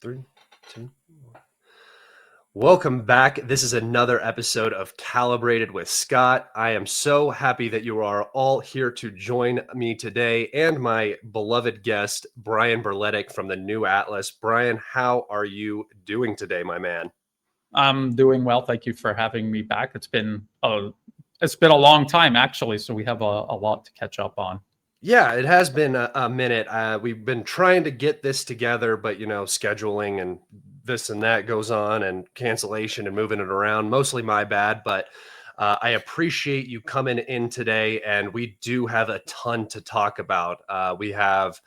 Three, two. Welcome back. This is another episode of Calibrated with Scott. I am so happy that you are all here to join me today and my beloved guest, Brian Berletic from the New Atlas. Brian, how are you doing today, my man? I'm doing well. Thank you for having me back. It's been a long time, actually, so we have a lot to catch up on. Yeah, it has been a minute. We've been trying to get this together, but scheduling and this and that goes on, and cancellation and moving it around. Mostly my bad, but I appreciate you coming in today, and we do have a ton to talk about. We have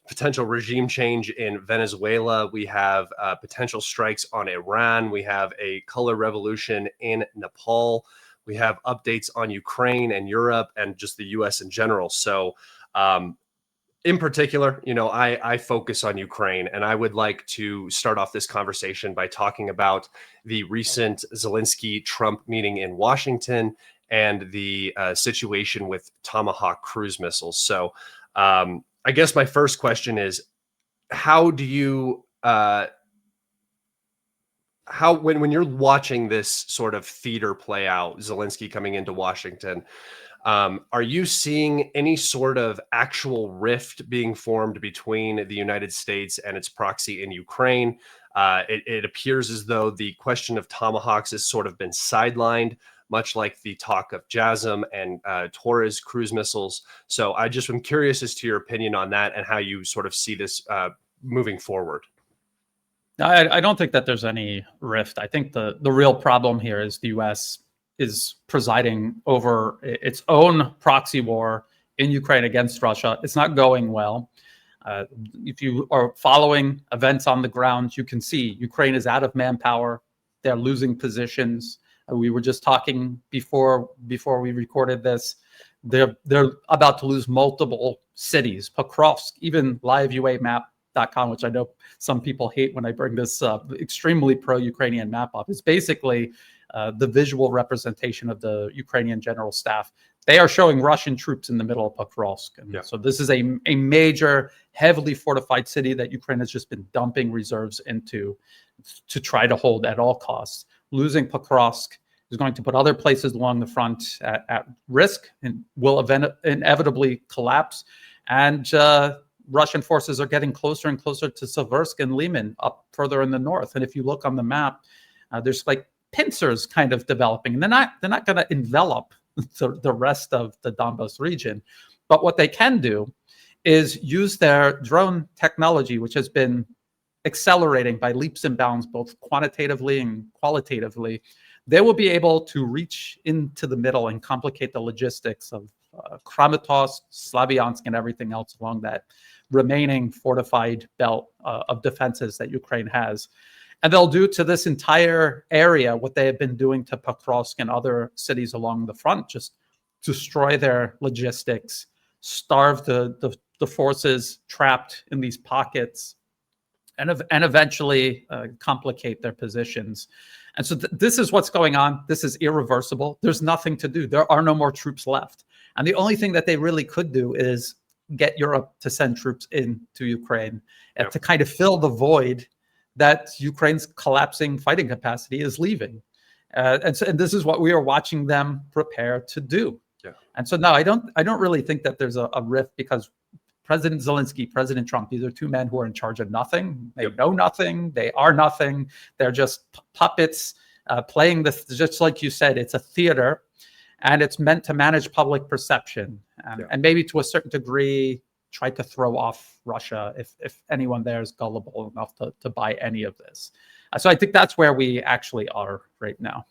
potential regime change in Venezuela. We have potential strikes on Iran. We have a color revolution in Nepal. We have updates on Ukraine and Europe and just the U.S. in general. So in particular, I focus on Ukraine, and I would like to start off this conversation by talking about the recent Zelensky-Trump meeting in Washington and the situation with Tomahawk cruise missiles. So I guess my first question is, how do you when you're watching this sort of theater play out, Zelensky coming into Washington, are you seeing any sort of actual rift being formed between the United States and its proxy in Ukraine? It appears as though the question of Tomahawks has sort of been sidelined, much like the talk of JASSM and Taurus cruise missiles. So I just am curious as to your opinion on that and how you sort of see this moving forward. I don't think that there's any rift. I think the real problem here is the U.S. is presiding over its own proxy war in Ukraine against Russia. It's not going well. If you are following events on the ground, you can see Ukraine is out of manpower. They're losing positions. We were just talking before we recorded this. They're about to lose multiple cities. Pokrovsk, even LiveUAMap.com, which I know some people hate when I bring this extremely pro-Ukrainian map up. It's basically the visual representation of the Ukrainian general staff. They are showing Russian troops in the middle of Pokrovsk. And so this is a major, heavily fortified city that Ukraine has just been dumping reserves into to try to hold at all costs. Losing Pokrovsk is going to put other places along the front at risk and will inevitably collapse. And Russian forces are getting closer and closer to Seversk and Lyman up further in the north. And if you look on the map, there's like pincers kind of developing. And they're not going to envelop the rest of the Donbas region. But what they can do is use their drone technology, which has been accelerating by leaps and bounds, both quantitatively and qualitatively. They will be able to reach into the middle and complicate the logistics of Kramatorsk, Slavyansk, and everything else along that remaining fortified belt of defenses that Ukraine has. And they'll do to this entire area what they have been doing to Pokrovsk and other cities along the front, just destroy their logistics, starve the forces trapped in these pockets, and eventually complicate their positions. And so this is what's going on. This is irreversible. There's nothing to do. There are no more troops left. And the only thing that they really could do is get Europe to send troops into Ukraine to kind of fill the void that Ukraine's collapsing fighting capacity is leaving. And this is what we are watching them prepare to do. Yeah. And so no, I don't really think that there's a rift, because President Zelensky, President Trump, these are two men who are in charge of nothing. They know nothing. They are nothing. They're just puppets playing this, just like you said, it's a theater, and it's meant to manage public perception and maybe to a certain degree try to throw off Russia if anyone there is gullible enough to buy any of this. So I think that's where we actually are right now.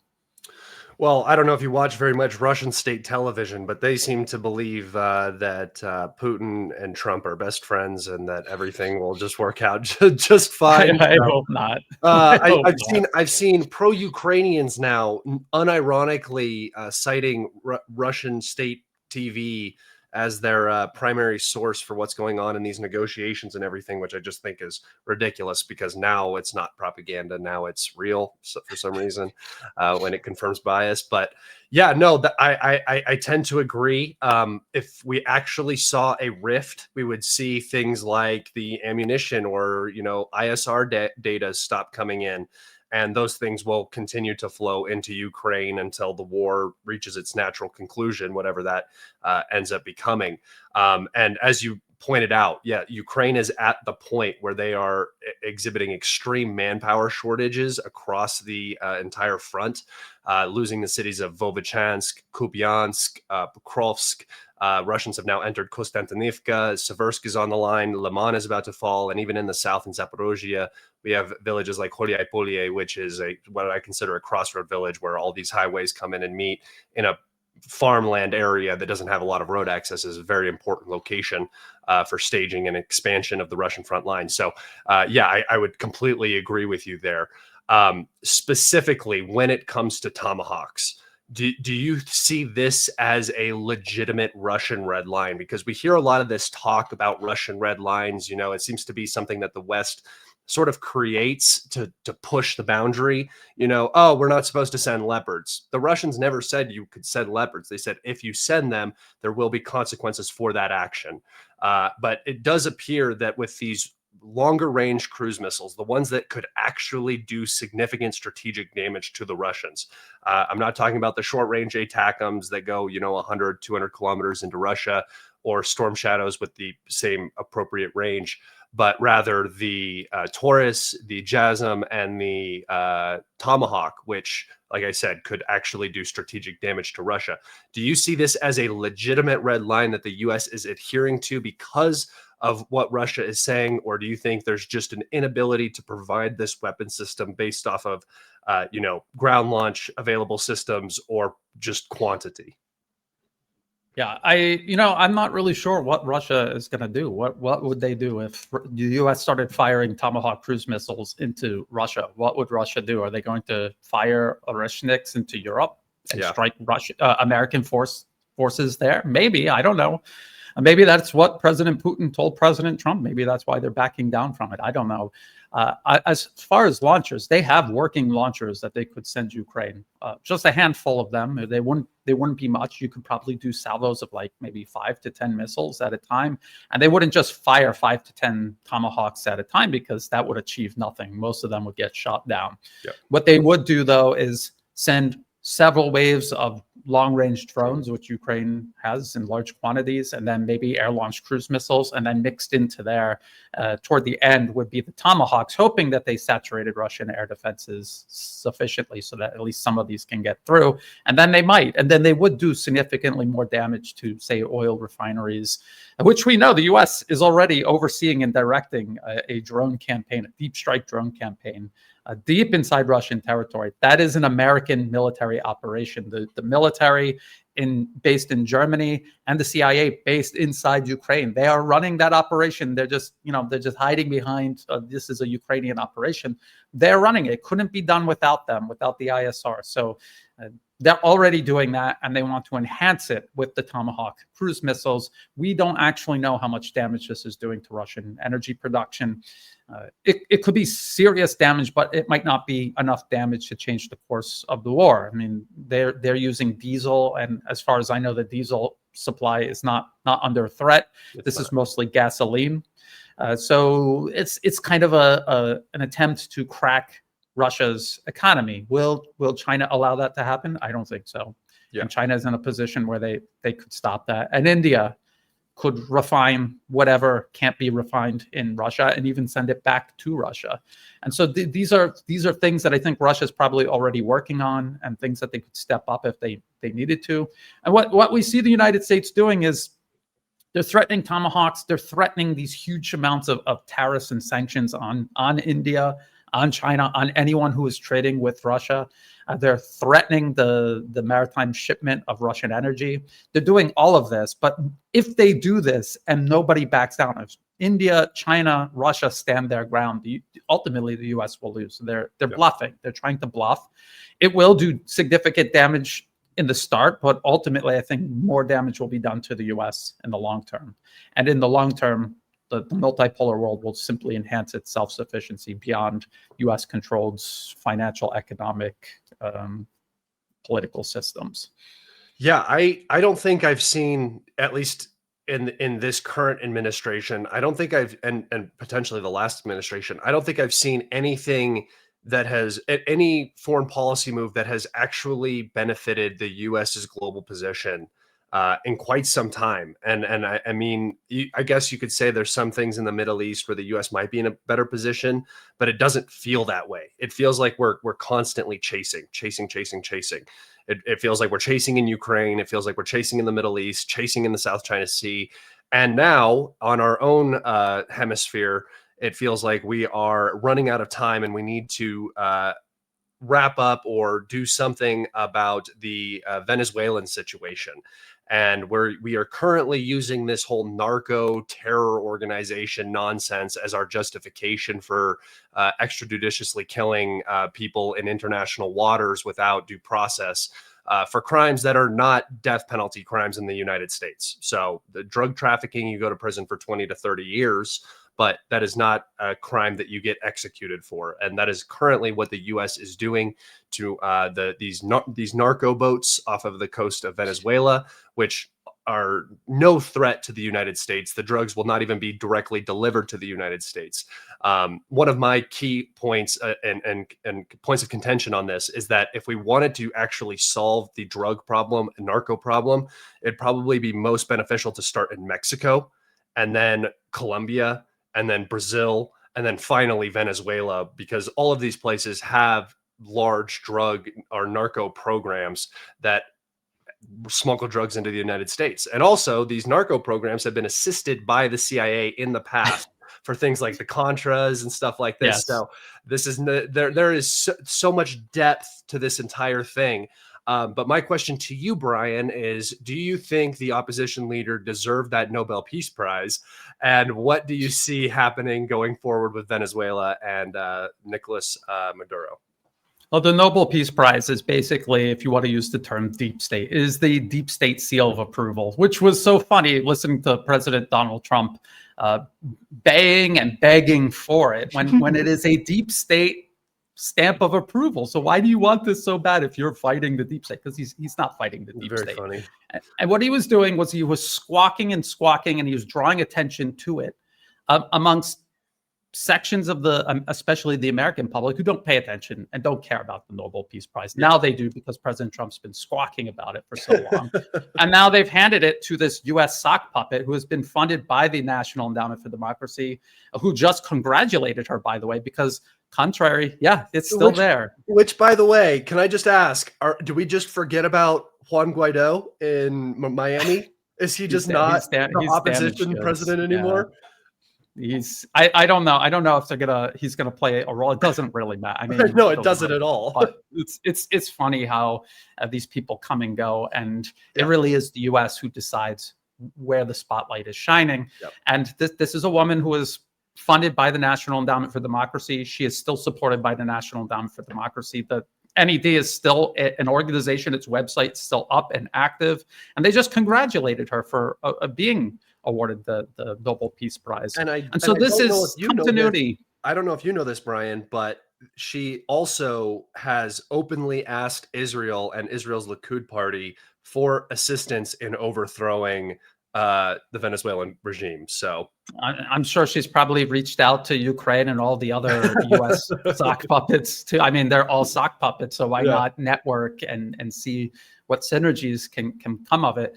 Well, I don't know if you watch very much Russian state television, but they seem to believe that Putin and Trump are best friends and that everything will just work out just fine. I hope not. I've seen pro-Ukrainians now unironically citing Russian state TV as their primary source for what's going on in these negotiations and everything, which I just think is ridiculous, because now it's not propaganda. Now it's real for some reason when it confirms bias. But Yeah, no, I tend to agree. If we actually saw a rift, we would see things like the ammunition or ISR data stop coming in, and those things will continue to flow into Ukraine until the war reaches its natural conclusion, whatever that ends up becoming. And as you pointed out, yeah, Ukraine is at the point where they are exhibiting extreme manpower shortages across the entire front, losing the cities of Vovchansk, Kupiansk, Pokrovsk. Russians have now entered Konstantinivka. Seversk is on the line. Liman is about to fall. And even in the south in Zaporozhye, we have villages like Holyai, which is what I consider a crossroad village where all these highways come in and meet in a farmland area that doesn't have a lot of road access. Is a very important location for staging and expansion of the Russian front line. So, yeah, I would completely agree with you there. Specifically, when it comes to Tomahawks, do you see this as a legitimate Russian red line? Because we hear a lot of this talk about Russian red lines. It seems to be something that the West sort of creates to push the boundary. Oh, we're not supposed to send leopards. The Russians never said you could send leopards. They said if you send them, there will be consequences for that action. But it does appear that with these longer range cruise missiles, the ones that could actually do significant strategic damage to the Russians. I'm not talking about the short range ATACMs that go, 100, 200 kilometers into Russia, or Storm Shadows with the same appropriate range, but rather the Taurus, the JASM, and the Tomahawk, which, like I said, could actually do strategic damage to Russia. Do you see this as a legitimate red line that the U.S. is adhering to because of what Russia is saying, or do you think there's just an inability to provide this weapon system based off of, ground launch available systems or just quantity? Yeah, I'm not really sure what Russia is going to do. What would they do if the U.S. started firing Tomahawk cruise missiles into Russia? What would Russia do? Are they going to fire Oreshniks into Europe and strike American forces there? Maybe, I don't know. Maybe that's what President Putin told President Trump. Maybe that's why they're backing down from it. I don't know. As far as launchers, they have working launchers that they could send Ukraine. Just a handful of them. They wouldn't be much. You could probably do salvos of like maybe 5 to 10 missiles at a time, and they wouldn't just fire 5 to 10 Tomahawks at a time because that would achieve nothing. Most of them would get shot down. Yep. What they would do though is send several waves of long-range drones, which Ukraine has in large quantities, and then maybe air-launched cruise missiles, and then mixed into there toward the end would be the Tomahawks, hoping that they saturated Russian air defenses sufficiently so that at least some of these can get through. And then they might, and then they would do significantly more damage to, say, oil refineries, which we know the U.S. is already overseeing and directing a drone campaign, a deep strike drone campaign, deep inside Russian territory. That is an American military operation. The military based in Germany and the CIA based inside Ukraine. They are running that operation. They're just hiding behind this is a Ukrainian operation. They're running it. Couldn't be done without them, without the ISR. So they're already doing that, and they want to enhance it with the Tomahawk cruise missiles. We don't actually know how much damage this is doing to Russian energy production. It could be serious damage, but it might not be enough damage to change the course of the war. I mean, they're using diesel, and as far as I know, the diesel supply is not under threat. This is mostly gasoline. So it's kind of an attempt to crack Russia's economy. Will China allow that to happen? I don't think so. Yeah. And China is in a position where they could stop that. And India could refine whatever can't be refined in Russia and even send it back to Russia. And so these are things that I think Russia's probably already working on, and things that they could step up if they needed to. And what we see the United States doing is they're threatening Tomahawks. They're threatening these huge amounts of tariffs and sanctions on India, on China, on anyone who is trading with Russia. They're threatening the maritime shipment of Russian energy. They're doing all of this. But if they do this and nobody backs down, if India, China, Russia stand their ground, ultimately the U.S. will lose. They're bluffing. They're trying to bluff. It will do significant damage in the start, but ultimately I think more damage will be done to the U.S. in the long term. And in the long term, the multipolar world will simply enhance its self-sufficiency beyond U.S.-controlled financial, economic political systems. Yeah, I don't think I've seen, at least in this current administration, I don't think I've and potentially the last administration, I don't think I've seen anything that has any foreign policy move that has actually benefited the US's global position in quite some time. And I mean, I guess you could say there's some things in the Middle East where the US might be in a better position, but it doesn't feel that way. It feels like we're constantly chasing. It feels like we're chasing in Ukraine. It feels like we're chasing in the Middle East, chasing in the South China Sea. And now on our own hemisphere, it feels like we are running out of time and we need to wrap up or do something about the Venezuelan situation. And we are currently using this whole narco terror organization nonsense as our justification for extrajudiciously killing people in international waters without due process for crimes that are not death penalty crimes in the United States. So the drug trafficking, you go to prison for 20 to 30 years. But that is not a crime that you get executed for, and that is currently what the U.S. is doing to these narco boats off of the coast of Venezuela, which are no threat to the United States. The drugs will not even be directly delivered to the United States. One of my key points and points of contention on this is that if we wanted to actually solve the drug problem and narco problem, it'd probably be most beneficial to start in Mexico and then Colombia, and then Brazil, and then finally Venezuela, because all of these places have large drug or narco programs that smuggle drugs into the United States. And also, these narco programs have been assisted by the CIA in the past for things like the Contras and stuff like this. Yes. So this is there is so much depth to this entire thing. But my question to you, Brian, is do you think the opposition leader deserved that Nobel Peace Prize? And what do you see happening going forward with Venezuela and Nicolas Maduro? Well, the Nobel Peace Prize is basically, if you want to use the term deep state, is the deep state seal of approval, which was so funny listening to President Donald Trump baying and begging for it when it is a deep state stamp of approval. So why do you want this so bad if you're fighting the deep state? Because he's not fighting the deep Very state. funny. And what he was doing was he was squawking and he was drawing attention to it amongst sections of especially the American public who don't pay attention and don't care about the Nobel Peace Prize. Now they do because President Trump's been squawking about it for so long. And now they've handed it to this US sock puppet who has been funded by the National Endowment for Democracy, who just congratulated her, by the way, because contrary, it's still there. Which, by the way, can I just ask, do we just forget about Juan Guaido in Miami? Is he just not the opposition president anymore? I don't know. I don't know if he's gonna play a role. It doesn't really matter. I mean, no, it doesn't at all. But it's funny how these people come and go, and it really is the U.S. who decides where the spotlight is shining. Yep. And this is a woman who is funded by the National Endowment for Democracy. She is still supported by the National Endowment for Democracy. The NED is still an organization. Its website is still up and active, and they just congratulated her for being awarded the Nobel Peace Prize. And so this is continuity. I don't know if you know this, Brian, but she also has openly asked Israel and Israel's Likud party for assistance in overthrowing the Venezuelan regime. So I'm sure she's probably reached out to Ukraine and all the other U.S. sock puppets too. I mean, they're all sock puppets, so why not network and see what synergies can come of it?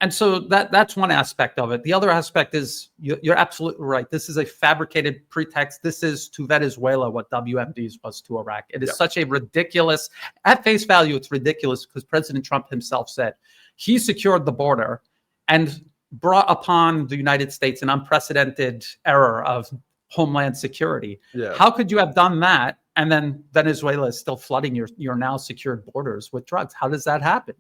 And so that's one aspect of it. The other aspect is you're absolutely right. This is a fabricated pretext. This is to Venezuela what WMD's was to Iraq. It is such a ridiculous, at face value, it's ridiculous because President Trump himself said he secured the border and brought upon the United States an unprecedented era of homeland security. Yeah. How could you have done that? And then Venezuela is still flooding your now secured borders with drugs. How does that happen?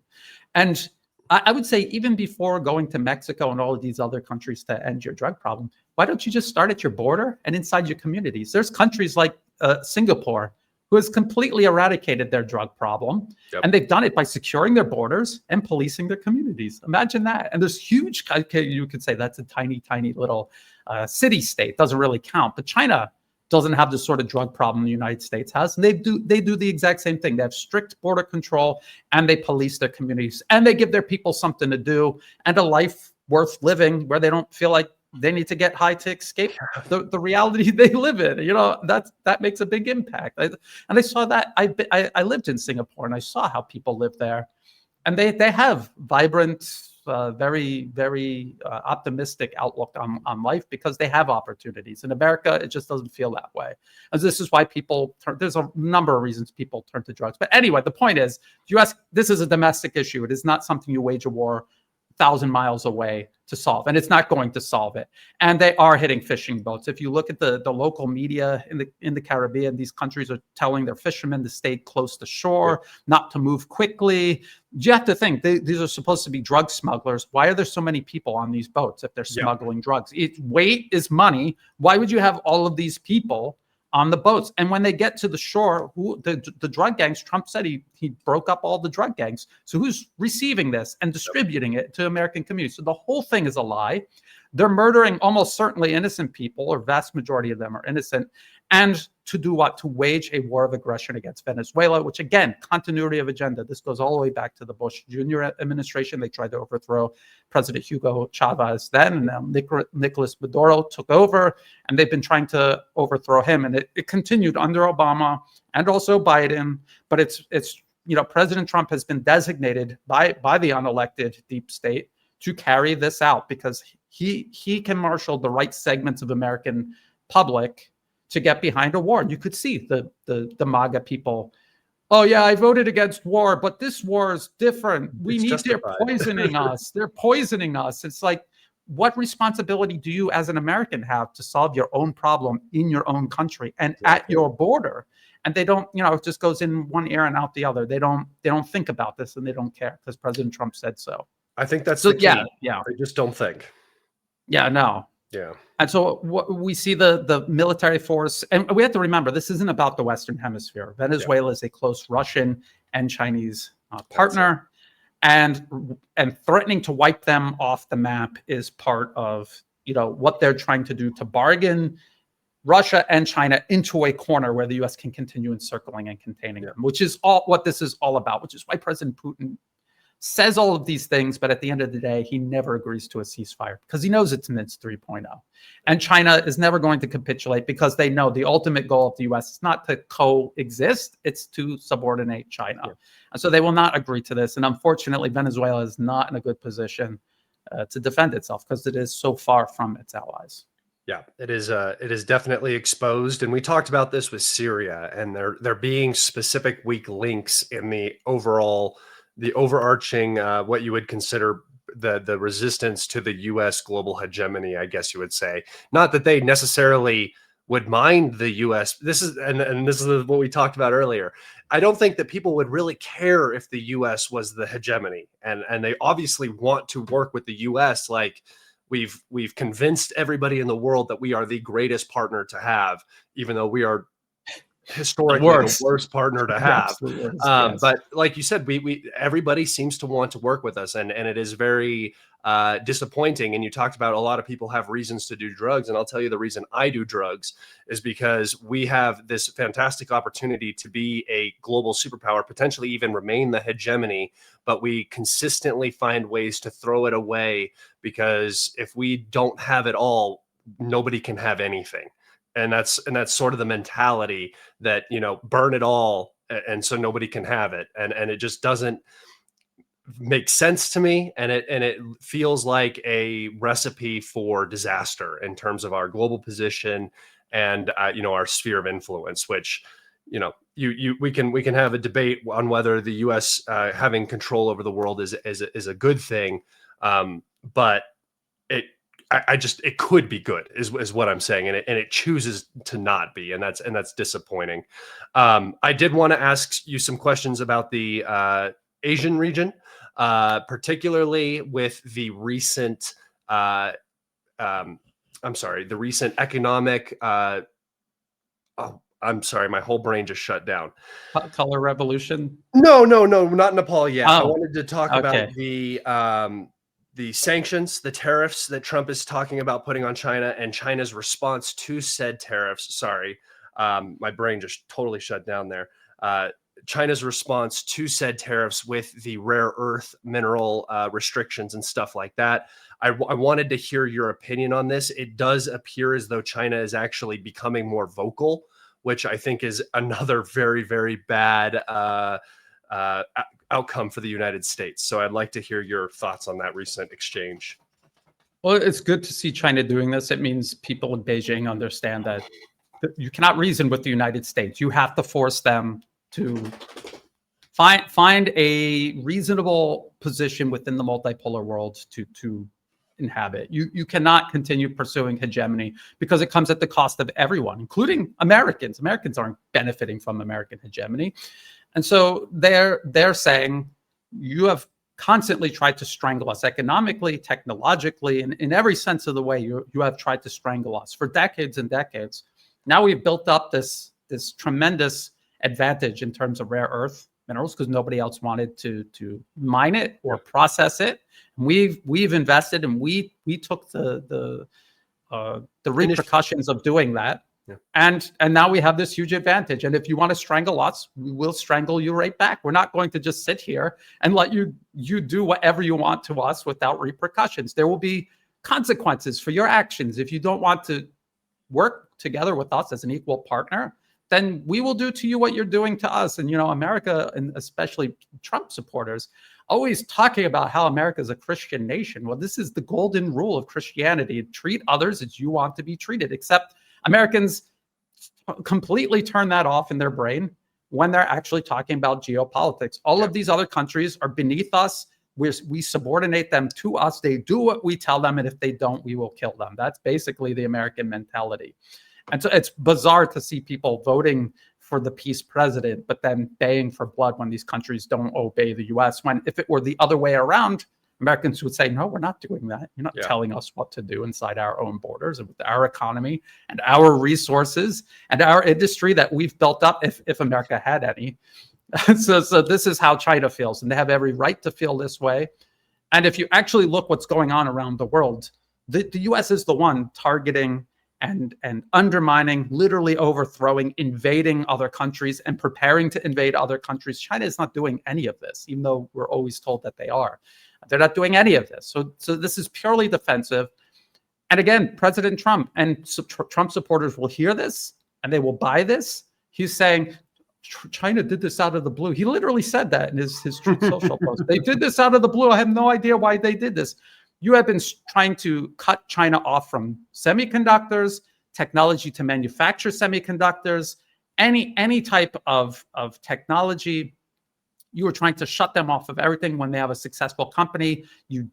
And I would say even before going to Mexico and all of these other countries to end your drug problem, why don't you just start at your border and inside your communities? There's countries like Singapore who has completely eradicated their drug problem. Yep. And they've done it by securing their borders and policing their communities. Imagine that. And there's huge, you could say that's a tiny, tiny little city state. Doesn't really count. But China doesn't have the sort of drug problem the United States has. And they do the exact same thing. They have strict border control, and they police their communities, and they give their people something to do and a life worth living where they don't feel like they need to get high to escape the reality they live in. That makes a big impact. And I saw that. I lived in Singapore, and I saw how people live there, and they have vibrant, very, very optimistic outlook on life because they have opportunities. In America, it just doesn't feel that way. And this is why people turn. There's a number of reasons people turn to drugs. But anyway, the point is, U.S. This is a domestic issue. It is not something you wage a war 1,000 miles away to solve, and it's not going to solve it. And they are hitting fishing boats. If you look at the local media in the Caribbean, these countries are telling their fishermen to stay close to shore, not to move quickly. You have to think these are supposed to be drug smugglers. Why are there so many people on these boats if they're smuggling drugs? Weight is money. Why would you have all of these people on the boats? And when they get to the shore, the drug gangs, Trump said he broke up all the drug gangs. So who's receiving this and distributing it to American communities? So the whole thing is a lie. They're murdering almost certainly innocent people, or vast majority of them are innocent. And to do what? To wage a war of aggression against Venezuela, which again, continuity of agenda. This goes all the way back to the Bush Jr. administration. They tried to overthrow President Hugo Chavez then, and now Nicolas Maduro took over, and they've been trying to overthrow him. And it continued under Obama and also Biden. But it's President Trump has been designated by the unelected deep state to carry this out because he can marshal the right segments of American public to get behind a war. And you could see the MAGA people. Oh yeah, I voted against war, but this war is different. They're poisoning us. They're poisoning us. It's like, what responsibility do you as an American have to solve your own problem in your own country and at your border? And they don't, it just goes in one ear and out the other. They don't think about this, and they don't care because President Trump said so. I think that's the key. Yeah. They just don't think. Yeah, no. Yeah. And so we see the military force, and we have to remember, this isn't about the Western Hemisphere. Venezuela is a close Russian and Chinese partner, and threatening to wipe them off the map is part of what they're trying to do to bargain Russia and China into a corner where the U.S. can continue encircling and containing them, which is what this is all about. Which is why President Putin says all of these things, but at the end of the day, he never agrees to a ceasefire because he knows it's Minsk 3.0. And China is never going to capitulate because they know the ultimate goal of the U.S. is not to coexist, it's to subordinate China. Yeah. And so they will not agree to this. And unfortunately, Venezuela is not in a good position to defend itself because it is so far from its allies. Yeah, it is definitely exposed. And we talked about this with Syria, and there being specific weak links in the overarching, what you would consider the resistance to the U.S. global hegemony, I guess you would say. Not that they necessarily would mind the U.S. This is what we talked about earlier. I don't think that people would really care if the U.S. was the hegemony, and they obviously want to work with the U.S. Like we've convinced everybody in the world that we are the greatest partner to have, even though we are historically the worst partner to have. Yes. But like you said, we everybody seems to want to work with us, and it is very disappointing. And you talked about a lot of people have reasons to do drugs, and I'll tell you the reason I do drugs is because we have this fantastic opportunity to be a global superpower, potentially even remain the hegemony, but we consistently find ways to throw it away because if we don't have it all, nobody can have anything. And that's sort of the mentality that, burn it all and so nobody can have it. And it just doesn't make sense to me. And it feels like a recipe for disaster in terms of our global position and, our sphere of influence, which, we can have a debate on whether the U.S. Having control over the world is a good thing. But it could be good is what I'm saying. And it chooses to not be. And that's disappointing. I did want to ask you some questions about the Asian region, particularly with the recent, the recent economic, I'm sorry, my whole brain just shut down. Color revolution? No, not Nepal yet. I wanted to talk about the the sanctions, the tariffs that Trump is talking about putting on China, and China's response to said tariffs. Sorry, my brain just totally shut down there. China's response to said tariffs with the rare earth mineral restrictions and stuff like that. I wanted to hear your opinion on this. It does appear as though China is actually becoming more vocal, which I think is another very, very bad outcome for the United States. So I'd like to hear your thoughts on that recent exchange. Well, it's good to see China doing this. It means people in Beijing understand that you cannot reason with the United States. You have to force them to find a reasonable position within the multipolar world to inhabit. You cannot continue pursuing hegemony because it comes at the cost of everyone, including Americans. Americans aren't benefiting from American hegemony. And so they're saying, you have constantly tried to strangle us economically, technologically, and in every sense of the way. You have tried to strangle us for decades and decades. Now we've built up this tremendous advantage in terms of rare earth minerals because nobody else wanted to mine it or process it. And we've invested, and we took the repercussions of doing that. Yeah. And now we have this huge advantage. And if you want to strangle us, we will strangle you right back. We're not going to just sit here and let you do whatever you want to us without repercussions. There will be consequences for your actions. If you don't want to work together with us as an equal partner, then we will do to you what you're doing to us. And, America, and especially Trump supporters, always talking about how America is a Christian nation. Well, this is the golden rule of Christianity. Treat others as you want to be treated, except Americans completely turn that off in their brain when they're actually talking about geopolitics. All of these other countries are beneath us. We subordinate them to us. They do what we tell them, and if they don't, we will kill them. That's basically the American mentality. And so it's bizarre to see people voting for the peace president, but then baying for blood when these countries don't obey the US. When if it were the other way around, Americans would say, no, we're not doing that. You're not telling us what to do inside our own borders and with our economy and our resources and our industry that we've built up, if America had any. So this is how China feels, and they have every right to feel this way. And if you actually look what's going on around the world, the US is the one targeting and undermining, literally overthrowing, invading other countries and preparing to invade other countries. China is not doing any of this, even though we're always told that they are. They're not doing any of this. So this is purely defensive. And again, President Trump and Trump supporters will hear this and they will buy this. He's saying, China did this out of the blue. He literally said that in his Truth Social post. They did this out of the blue. I have no idea why they did this. You have been trying to cut China off from semiconductors, technology to manufacture semiconductors, any type of technology. You were trying to shut them off of everything. When they have a successful company, you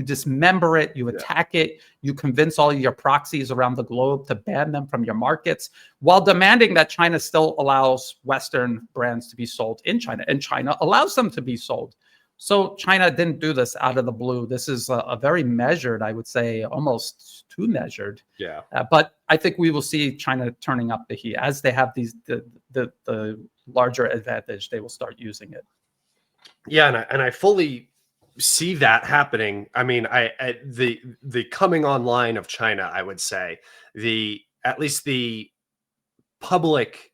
dismember it, you attack it, you convince all of your proxies around the globe to ban them from your markets, while demanding that China still allows Western brands to be sold in China, and China allows them to be sold. So China didn't do this out of the blue. This is a very measured, I would say, almost too measured. Yeah. But I think we will see China turning up the heat as they have the larger advantage. They will start using it. Yeah, and I fully see that happening. I mean, the coming online of China, I would say, at least the public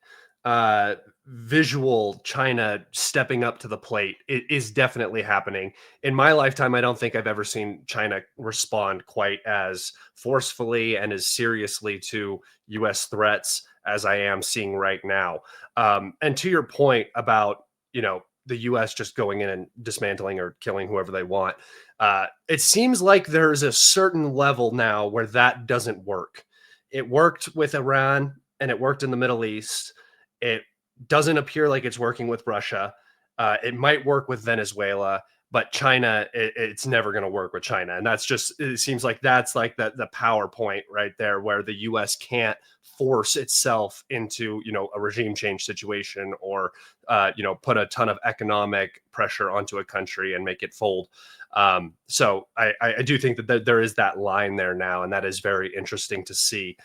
visual China stepping up to the plate is definitely happening. In my lifetime, I don't think I've ever seen China respond quite as forcefully and as seriously to US threats as I am seeing right now. And to your point about, the US just going in and dismantling or killing whoever they want, it seems like there's a certain level now where that doesn't work. It worked with Iran and it worked in the Middle East. It doesn't appear like it's working with Russia. It might work with Venezuela, but China, it's never going to work with China. And it seems like that's like the PowerPoint right there, where the US can't force itself into, a regime change situation or, put a ton of economic pressure onto a country and make it fold. So I do think that there is that line there now, and that is very interesting to see.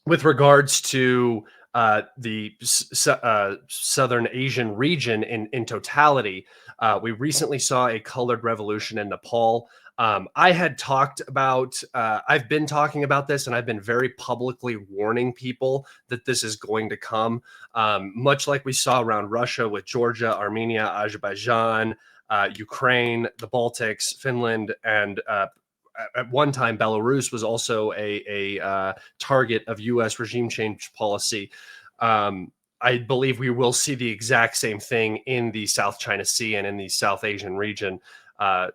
With regards to the Southern Asian region in totality. We recently saw a colored revolution in Nepal. I had talked about, I've been talking about this, and I've been very publicly warning people that this is going to come, much like we saw around Russia with Georgia, Armenia, Azerbaijan, Ukraine, the Baltics, Finland, and at one time, Belarus was also a target of U.S. regime change policy. I believe we will see the exact same thing in the South China Sea and in the South Asian region,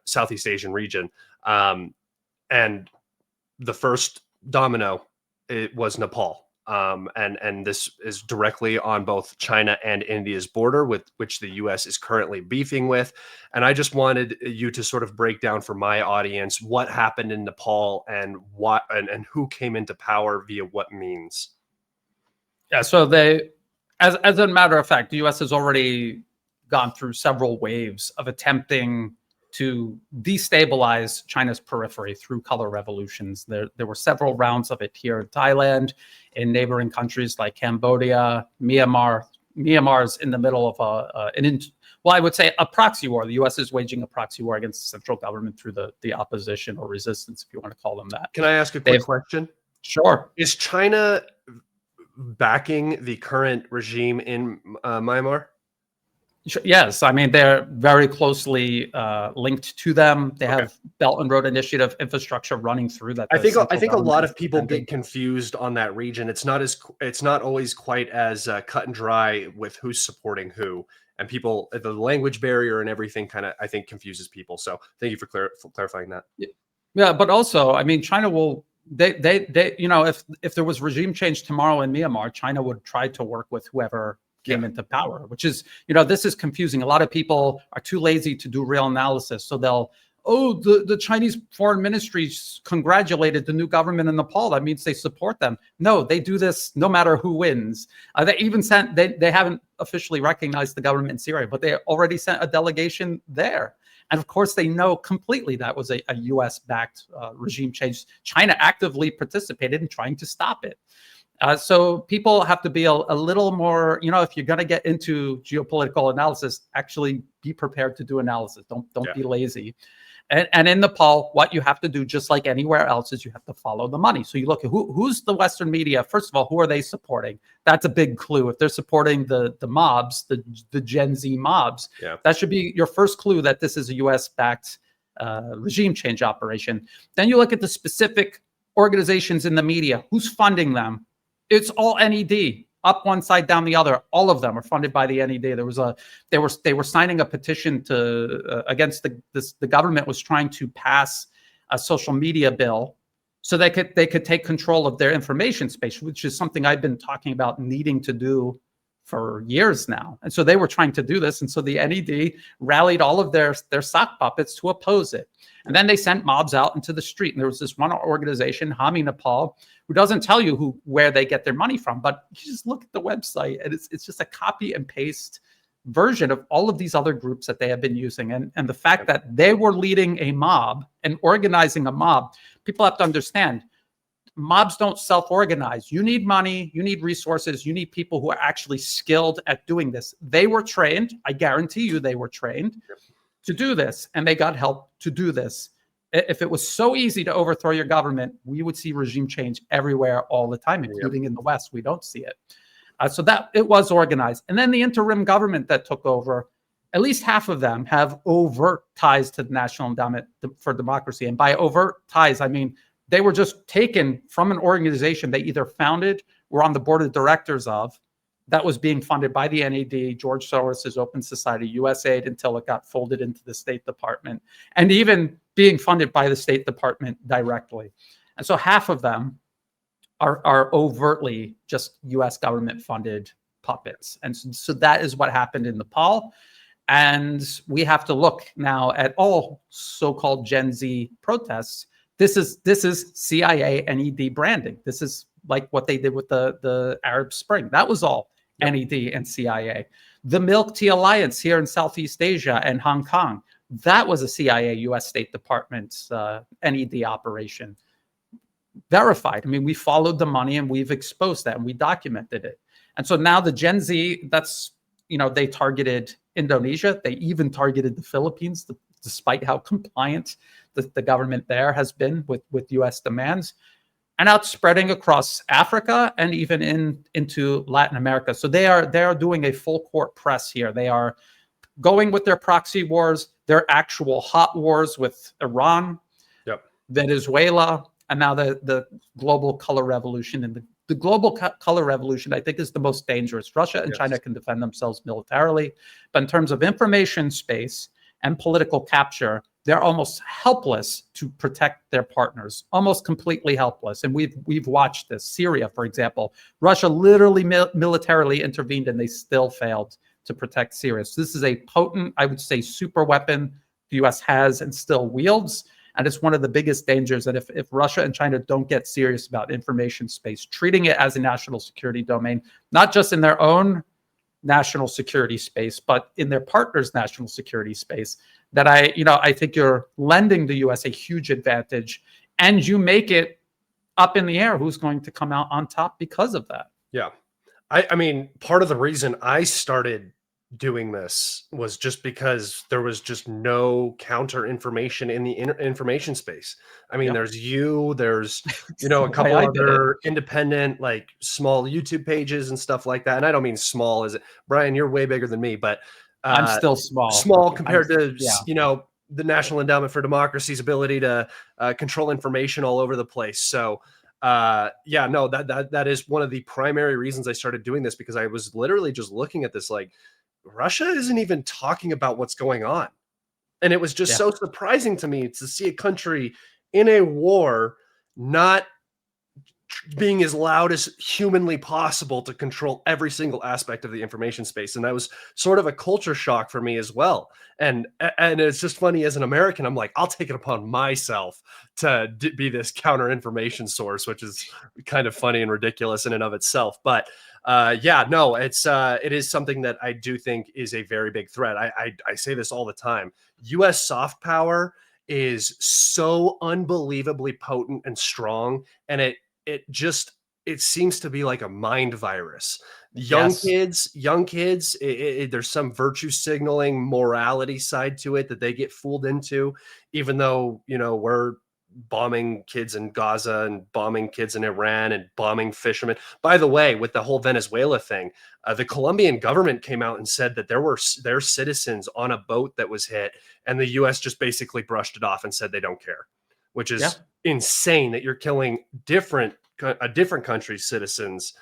Southeast Asian region. And the first domino, it was Nepal. And this is directly on both China and India's border, with which the U.S. is currently beefing with. And I just wanted you to sort of break down for my audience what happened in Nepal and what and who came into power via what means. Yeah, so they, as a matter of fact, the U.S. has already gone through several waves of attempting to destabilize China's periphery through color revolutions. There were several rounds of it here in Thailand, in neighboring countries like Cambodia, Myanmar. Myanmar's in the middle of I would say a proxy war. The U.S. is waging a proxy war against the central government through the opposition or resistance, if you want to call them that. Can I ask a quick question? Sure. Is China backing the current regime in Myanmar? Yes, I mean, they're very closely linked to them. They have Belt and Road Initiative infrastructure running through that. I think a lot of people get confused on that region. It's not always quite as cut and dry with who's supporting who, and people, the language barrier and everything kind of, I think, confuses people. So thank you for clarifying that. Yeah, but also, I mean, China will, they you know, if there was regime change tomorrow in Myanmar, China would try to work with whoever came into power, which is, you know, this is confusing. A lot of people are too lazy to do real analysis. So they'll, the Chinese foreign ministry congratulated the new government in Nepal. That means they support them. No, they do this no matter who wins. They even sent, they haven't officially recognized the government in Syria, but they already sent a delegation there. And of course, they know completely that was a US-backed regime change. China actively participated in trying to stop it. So people have to be a little more, you know, if you're going to get into geopolitical analysis, actually be prepared to do analysis. Don't be lazy. And in Nepal, what you have to do, just like anywhere else, is you have to follow the money. So you look at who's the Western media. First of all, who are they supporting? That's a big clue. If they're supporting the mobs, the Gen Z mobs, that should be your first clue that this is a US-backed regime change operation. Then you look at the specific organizations in the media. Who's funding them? It's all NED, up one side, down the other. All of them are funded by the NED. They were signing a petition to against the government was trying to pass a social media bill so they could take control of their information space, which is something I've been talking about needing to do for years now. And so they were trying to do this, and so the NED rallied all of their sock puppets to oppose it. And then they sent mobs out into the street. And there was this one organization, Hami Nepal, who doesn't tell you where they get their money from, but you just look at the website, and it's just a copy and paste version of all of these other groups that they have been using. And the fact that they were leading a mob and organizing a mob, people have to understand, mobs don't self-organize. You need money, you need resources, you need people who are actually skilled at doing this. They were trained, I guarantee you they were trained to do this, and they got help to do this. If it was so easy to overthrow your government, we would see regime change everywhere all the time, including in the West. We don't see it. So that it was organized. And then the interim government that took over, at least half of them have overt ties to the National Endowment for Democracy. And by overt ties, I mean they were just taken from an organization they either founded, were on the board of directors of, that was being funded by the NED, George Soros' Open Society, USAID, until it got folded into the State Department, and even being funded by the State Department directly. And so half of them are overtly just US government-funded puppets. And so that is what happened in Nepal. And we have to look now at all so-called Gen Z protests. This is CIA NED branding. This is like what they did with the Arab Spring. That was all NED and CIA. The Milk Tea Alliance here in Southeast Asia and Hong Kong, that was a CIA, US State Department NED operation. Verified. I mean, we followed the money and we've exposed that and we documented it. And so now the Gen Z, that's, they targeted Indonesia. They even targeted the Philippines, despite how compliant the government there has been with U.S. demands, and out spreading across Africa and even into Latin America. So they are doing a full court press here. They are going with their proxy wars, their actual hot wars with Iran, Venezuela, and now the global color revolution. And the global color revolution, I think, is the most dangerous. Russia and China can defend themselves militarily, but in terms of information space and political capture, they're almost helpless to protect their partners, almost completely helpless. And we've watched this. Syria, for example, Russia literally militarily intervened, and they still failed to protect Syria. So this is a potent, I would say, super weapon the U.S. has and still wields. And it's one of the biggest dangers that if Russia and China don't get serious about information space, treating it as a national security domain, not just in their own national security space, but in their partners' national security space, that I think you're lending the U.S. a huge advantage, and you make it up in the air who's going to come out on top because of that. Yeah. I mean, part of the reason I started doing this was just because there was just no counter information in the information space. I mean, there's a couple other independent, like small YouTube pages and stuff like that. And I don't mean small as Brian, you're way bigger than me, but I'm still small compared to, the National Endowment for Democracy's ability to control information all over the place. So that is one of the primary reasons I started doing this, because I was literally just looking at this like, Russia isn't even talking about what's going on. And it was just so surprising to me to see a country in a war not being as loud as humanly possible to control every single aspect of the information space. And that was sort of a culture shock for me as well. And it's just funny, as an American, I'm like, I'll take it upon myself to be this counter information source, which is kind of funny and ridiculous in and of itself. But it is something that I do think is a very big threat. I say this all the time. US soft power is so unbelievably potent and strong, and it seems to be like a mind virus. Young kids, there's some virtue signaling morality side to it that they get fooled into, even though, we're bombing kids in Gaza and bombing kids in Iran and bombing fishermen. By the way, with the whole Venezuela thing, the Colombian government came out and said that there were their citizens on a boat that was hit, and the US just basically brushed it off and said they don't care, which is insane, that you're killing a different country's citizens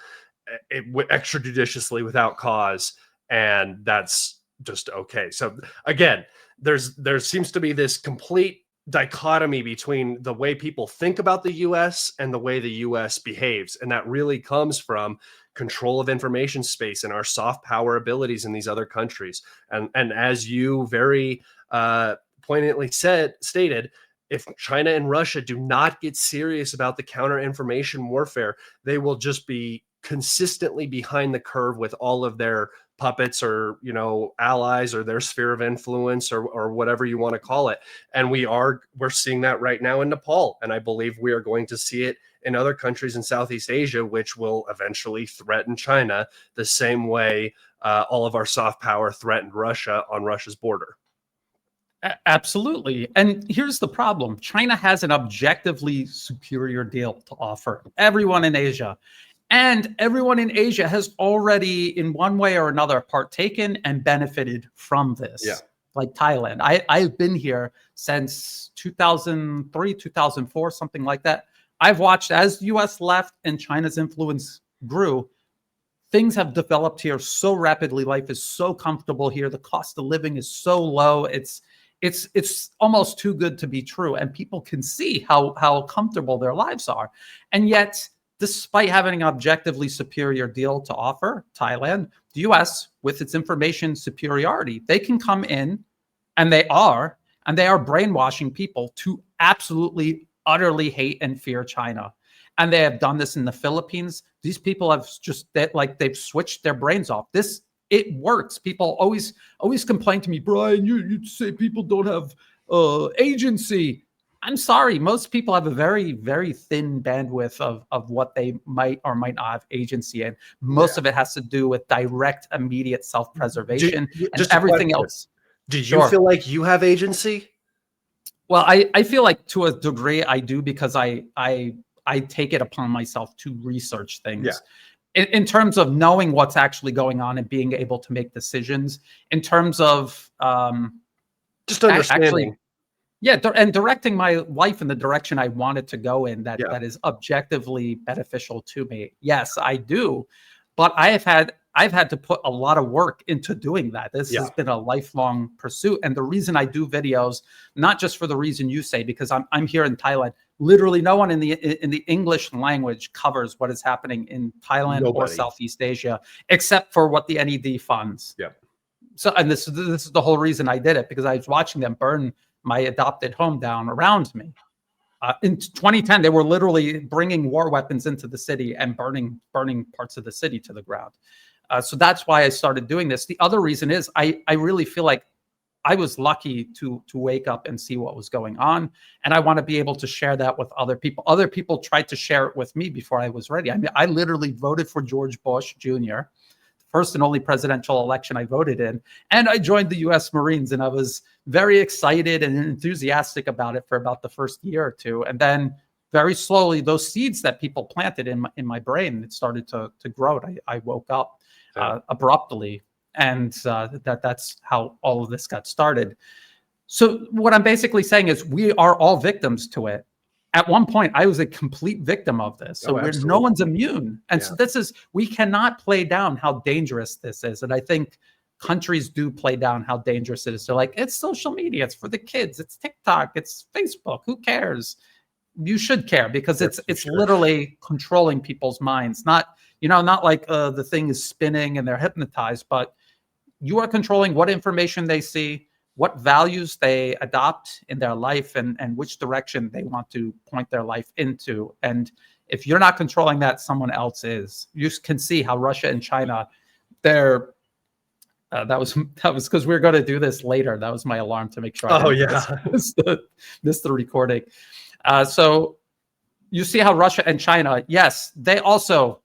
extrajudiciously without cause, and that's just okay. So again, there seems to be this complete dichotomy between the way people think about the US and the way the US behaves, and that really comes from control of information space and our soft power abilities in these other countries. And as you very poignantly stated, if China and Russia do not get serious about the counter information warfare, they will just be consistently behind the curve with all of their puppets or, allies or their sphere of influence or whatever you want to call it. And we're seeing that right now in Nepal. And I believe we are going to see it in other countries in Southeast Asia, which will eventually threaten China the same way all of our soft power threatened Russia on Russia's border. Absolutely. And here's the problem. China has an objectively superior deal to offer everyone in Asia. And everyone in Asia has already, in one way or another, partaken and benefited from this. Yeah. Like Thailand. I've been here since 2003, 2004, something like that. I've watched as the US left and China's influence grew. Things have developed here so rapidly. Life is so comfortable here. The cost of living is so low. It's almost too good to be true. And people can see how comfortable their lives are. And yet, despite having an objectively superior deal to offer Thailand, the US, with its information superiority, they can come in, and they are brainwashing people to absolutely, utterly hate and fear China. And they have done this in the Philippines. These people have they've switched their brains off. It works. People always complain to me, Brian, you say people don't have agency. I'm sorry, most people have a very, very thin bandwidth of what they might or might not have agency in. Most Yeah. of it has to do with direct, immediate self-preservation, and Just a everything question. else. Do you Sure. feel like you have agency? Well, I feel like to a degree I do, because I take it upon myself to research Yeah. things in terms of knowing what's actually going on and being able to make decisions. In terms of Just actually, understanding. yeah, and directing my life in the direction I want it to go in, Yeah. that is objectively beneficial to me. Yes, I do, but I've had to put a lot of work into doing that. This Yeah. has been a lifelong pursuit, and the reason I do videos, not just for the reason you say, because I'm here in Thailand. Literally, no one in the English language covers what is happening in Thailand or Nobody. Southeast Asia, except for what the NED funds. Yeah. So, and this is the whole reason I did it, because I was watching them burn my adopted home down around me. In 2010, they were literally bringing war weapons into the city and burning parts of the city to the ground. So that's why I started doing this. The other reason is I really feel like I was lucky to wake up and see what was going on, and I want to be able to share that with other people. Other people tried to share it with me before I was ready. I mean, I literally voted for George Bush Jr., first and only presidential election I voted in. And I joined the US Marines, and I was very excited and enthusiastic about it for about the first year or two. And then very slowly, those seeds that people planted in my brain, it started to grow. I woke up abruptly, and that's how all of this got started. So what I'm basically saying is we are all victims to it. At one point, I was a complete victim of this. So Oh, no absolutely. one's immune. And so we cannot play down how dangerous this is. And I think countries do play down how dangerous it is. They're like, it's social media, it's for the kids, it's TikTok, it's Facebook. Who cares? You should care, because it's literally controlling people's minds. Not like the thing is spinning and they're hypnotized, but you are controlling what information they see, what values they adopt in their life, and which direction they want to point their life into. And if you're not controlling that, someone else is. You can see how Russia and China, they're that was because we were going to do this later. That was my alarm to make sure I didn't miss the recording. So you see how Russia and China, yes, they also,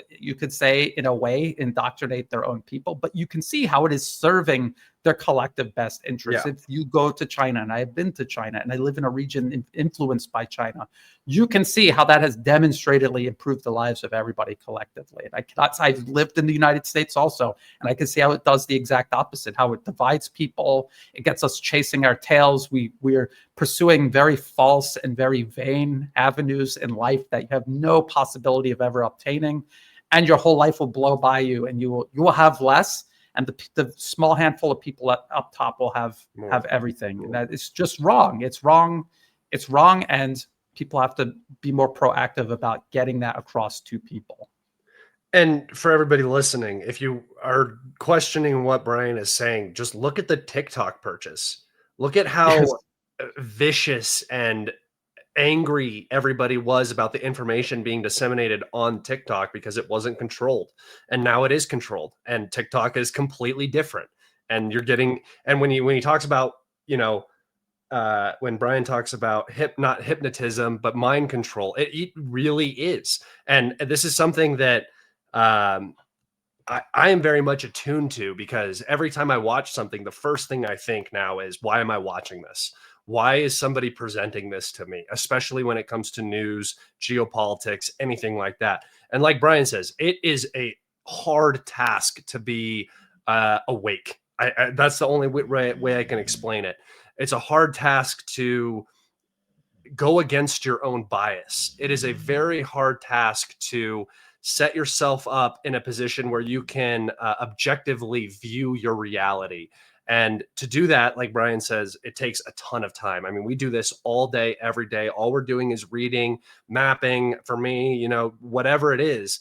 you could say, in a way, indoctrinate their own people, but you can see how it is serving their collective best interests. Yeah. If you go to China, and I have been to China, and I live in a region influenced by China, you can see how that has demonstratedly improved the lives of everybody collectively. And I've lived in the United States also, and I can see how it does the exact opposite, how it divides people. It gets us chasing our tails. We're pursuing very false and very vain avenues in life that you have no possibility of ever obtaining, and your whole life will blow by you, and you will have less, and the small handful of people up top will have everything. And that is just wrong. It's wrong. It's wrong, and people have to be more proactive about getting that across to people. And for everybody listening, if you are questioning what Brian is saying, just look at the TikTok purchase. Look at how vicious and angry everybody was about the information being disseminated on TikTok because it wasn't controlled. And now it is controlled, and TikTok is completely different. And you're getting, and when he talks about, when Brian talks about not hypnotism, but mind control, it really is. And this is something that I am very much attuned to, because every time I watch something, the first thing I think now is, why am I watching this? Why is somebody presenting this to me? Especially when it comes to news, geopolitics, anything like that. And like Brian says, it is a hard task to be awake. That's the only way I can explain it. It's a hard task to go against your own bias. It is a very hard task to set yourself up in a position where you can objectively view your reality. And to do that, like Brian says, it takes a ton of time. I mean, we do this all day, every day. All we're doing is reading, mapping. For me, whatever it is,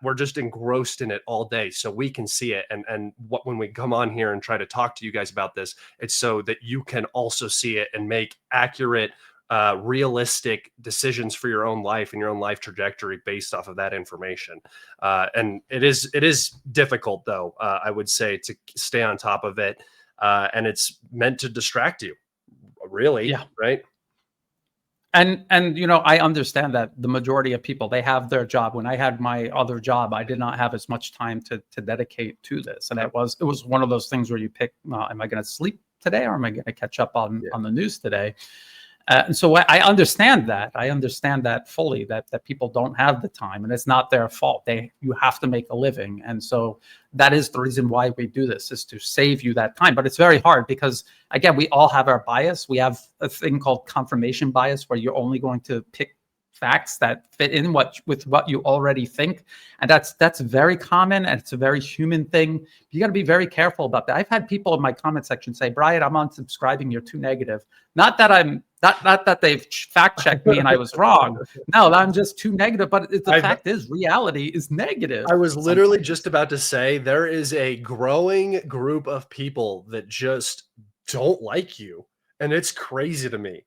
we're just engrossed in it all day, so we can see it. And when we come on here and try to talk to you guys about this, it's so that you can also see it and make accurate, realistic decisions for your own life and your own life trajectory based off of that information. And it is difficult, though, I would say, to stay on top of it. And it's meant to distract you, really. Yeah. Right. And I understand that the majority of people, they have their job. When I had my other job, I did not have as much time to dedicate to this, and it was one of those things where you pick, am I going to sleep today, or am I going to catch up on the news today? And so I understand that. I understand that fully, that people don't have the time, and it's not their fault. You have to make a living. And so that is the reason why we do this, is to save you that time. But it's very hard because, again, we all have our bias. We have a thing called confirmation bias, where you're only going to pick facts that fit in with what you already think. And that's very common, and it's a very human thing. You got to be very careful about that. I've had people in my comment section say, Brian, I'm unsubscribing, you're too negative. Not that they've fact checked me and I was wrong. No, I'm just too negative. But the fact is, reality is negative. I was literally just about to say, there is a growing group of people that just don't like you. And it's crazy to me.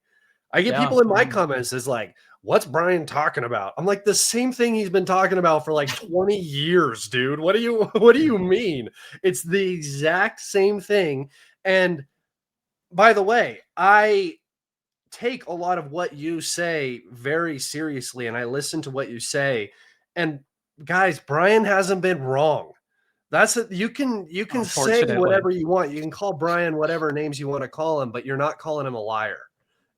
I get people in my comments that's like, what's Brian talking about? I'm like, the same thing he's been talking about for like 20 years, dude. What do you mean? It's the exact same thing. And by the way, I take a lot of what you say very seriously, and I listen to what you say. And guys, Brian hasn't been wrong. That's it. You can say whatever you want. You can call Brian whatever names you want to call him, but you're not calling him a liar.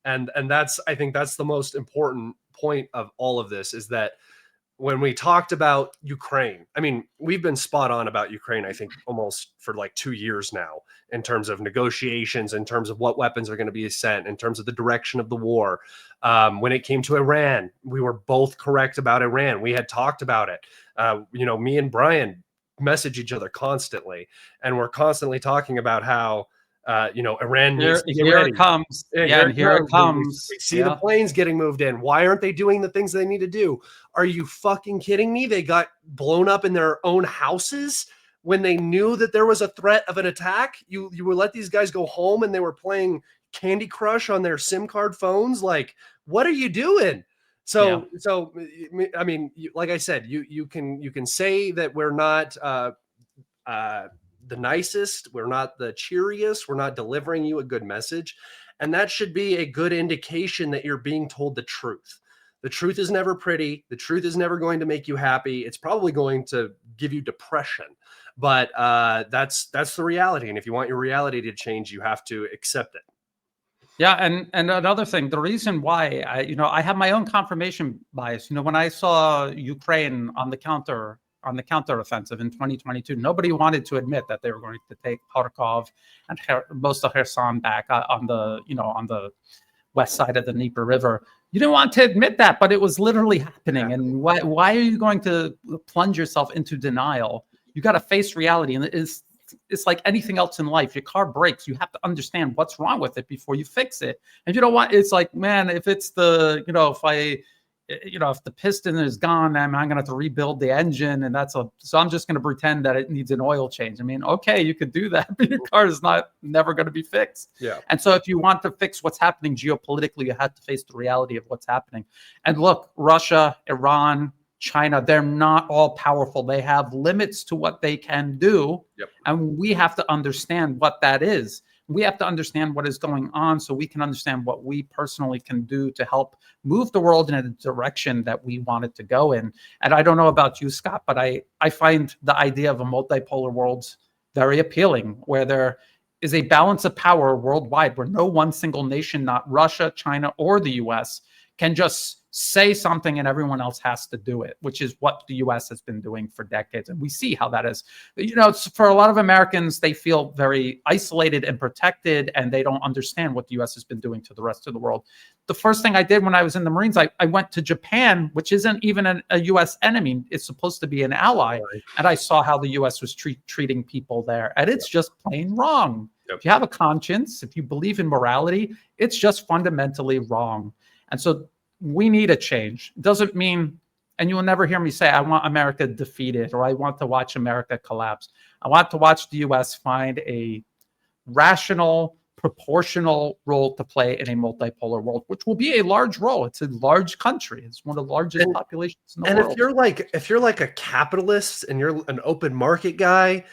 And I think that's the most important point of all of this, is that when we talked about Ukraine, I mean, we've been spot on about Ukraine, I think, almost for like 2 years now, in terms of negotiations, in terms of what weapons are going to be sent, in terms of the direction of the war. When it came to Iran, we were both correct about Iran. We had talked about it. Me and Brian message each other constantly, and we're constantly talking about how Iran needs to get ready. It comes. Here it comes. We see the planes getting moved in. Why aren't they doing the things they need to do? Are you fucking kidding me? They got blown up in their own houses when they knew that there was a threat of an attack. You would let these guys go home and they were playing Candy Crush on their SIM card phones. Like, what are you doing? So I mean, like I said, you can say that we're not the nicest, we're not the cheeriest, we're not delivering you a good message, and that should be a good indication that you're being told the truth. The truth is never pretty. The truth is never going to make you happy. It's probably going to give you depression, but that's the reality. And if you want your reality to change, you have to accept it. Yeah, and another thing, the reason why I have my own confirmation bias. When I saw Ukraine on the counteroffensive in 2022, nobody wanted to admit that they were going to take Kharkov and most of Kherson back on the west side of the Dnieper River. You didn't want to admit that, but it was literally happening. Yeah. And why are you going to plunge yourself into denial? You got to face reality, and it's like anything else in life. Your car breaks, you have to understand what's wrong with it before you fix it. And you know what? It's like, man, if it's if the piston is gone, I'm going to have to rebuild the engine, and so I'm just going to pretend that it needs an oil change. I mean, okay, you could do that, but your car is never going to be fixed. Yeah. And so if you want to fix what's happening geopolitically, you have to face the reality of what's happening. And look, Russia, Iran, China, they're not all powerful. They have limits to what they can do. Yep. And we have to understand what that is. We have to understand what is going on so we can understand what we personally can do to help move the world in a direction that we want it to go in. And I don't know about you, Scott, but I find the idea of a multipolar world very appealing, where there is a balance of power worldwide, where no one single nation, not Russia, China, or the US, can just say something and everyone else has to do it, which is what the US has been doing for decades. And we see how that is. For a lot of Americans, they feel very isolated and protected, and they don't understand what the US has been doing to the rest of the world. The first thing I did when I was in the Marines, I went to Japan, which isn't even a US enemy. It's supposed to be an ally. Right. And I saw how the US was treating people there. And it's just plain wrong. Yep. If you have a conscience, if you believe in morality, it's just fundamentally wrong. And so we need a change. It doesn't mean, and you will never hear me say, I want America defeated, or I want to watch America collapse. I want to watch the US find a rational, proportional role to play in a multipolar world, which will be a large role. It's a large country. It's one of the largest populations in the world. And if you're like a capitalist and you're an open market guy,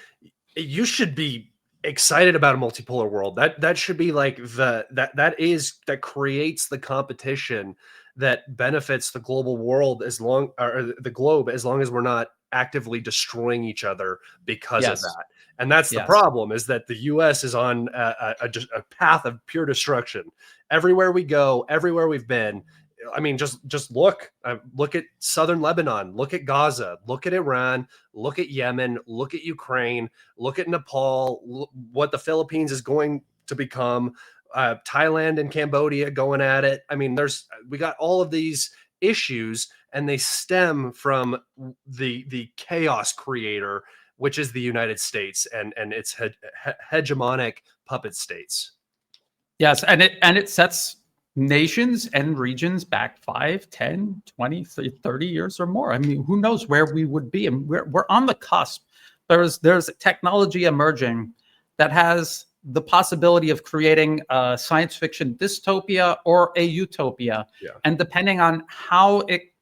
you should be excited about a multipolar world. That should be like that creates the competition that benefits the global world or the globe, as long as we're not actively destroying each other because of Yes. that. And that's the Yes. problem, is that the US is on a path of pure destruction. Everywhere we go, everywhere we've been, I mean, just look at southern Lebanon, look at Gaza, look at Iran, look at Yemen, look at Ukraine, look at Nepal, what the Philippines is going to become, Thailand and Cambodia going at it. I mean, we got all of these issues, and they stem from the chaos creator, which is the United States and its hegemonic puppet states. Yes, and it sets nations and regions back 5, 10, 20, 30 years or more. I mean, who knows where we would be? And we're on the cusp. There's technology emerging that has the possibility of creating a science fiction dystopia or a utopia. Yeah. And depending on how it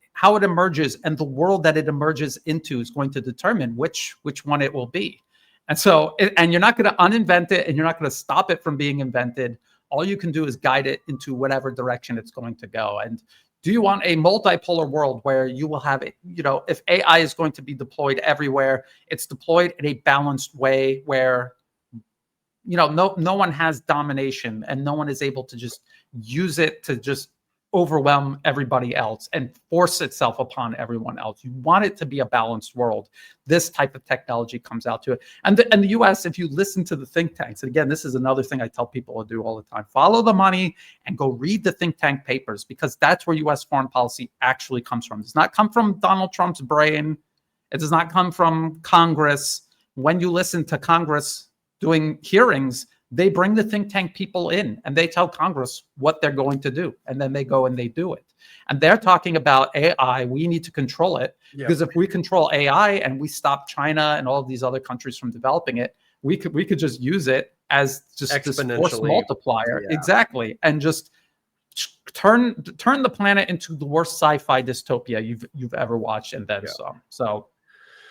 emerges and the world that it emerges into is going to determine which one it will be. And so, and you're not going to uninvent it, and you're not going to stop it from being invented. All you can do is guide it into whatever direction it's going to go. And do you want a multipolar world where you will have it, if AI is going to be deployed everywhere, it's deployed in a balanced way where, no one has domination and no one is able to just use it to just overwhelm everybody else and force itself upon everyone else. You want it to be a balanced world. This type of technology comes out to it. And the US, if you listen to the think tanks, and again, this is another thing I tell people to do all the time, follow the money and go read the think tank papers, because that's where US foreign policy actually comes from. It does not come from Donald Trump's brain. It does not come from Congress. When you listen to Congress doing hearings, they bring the think tank people in and they tell Congress what they're going to do. And then they go and they do it. And they're talking about AI. We need to control it, because if we control AI and we stop China and all of these other countries from developing it, we could just use it as just this force multiplier. Yeah. Exactly. And just turn the planet into the worst sci-fi dystopia you've ever watched, and then some. So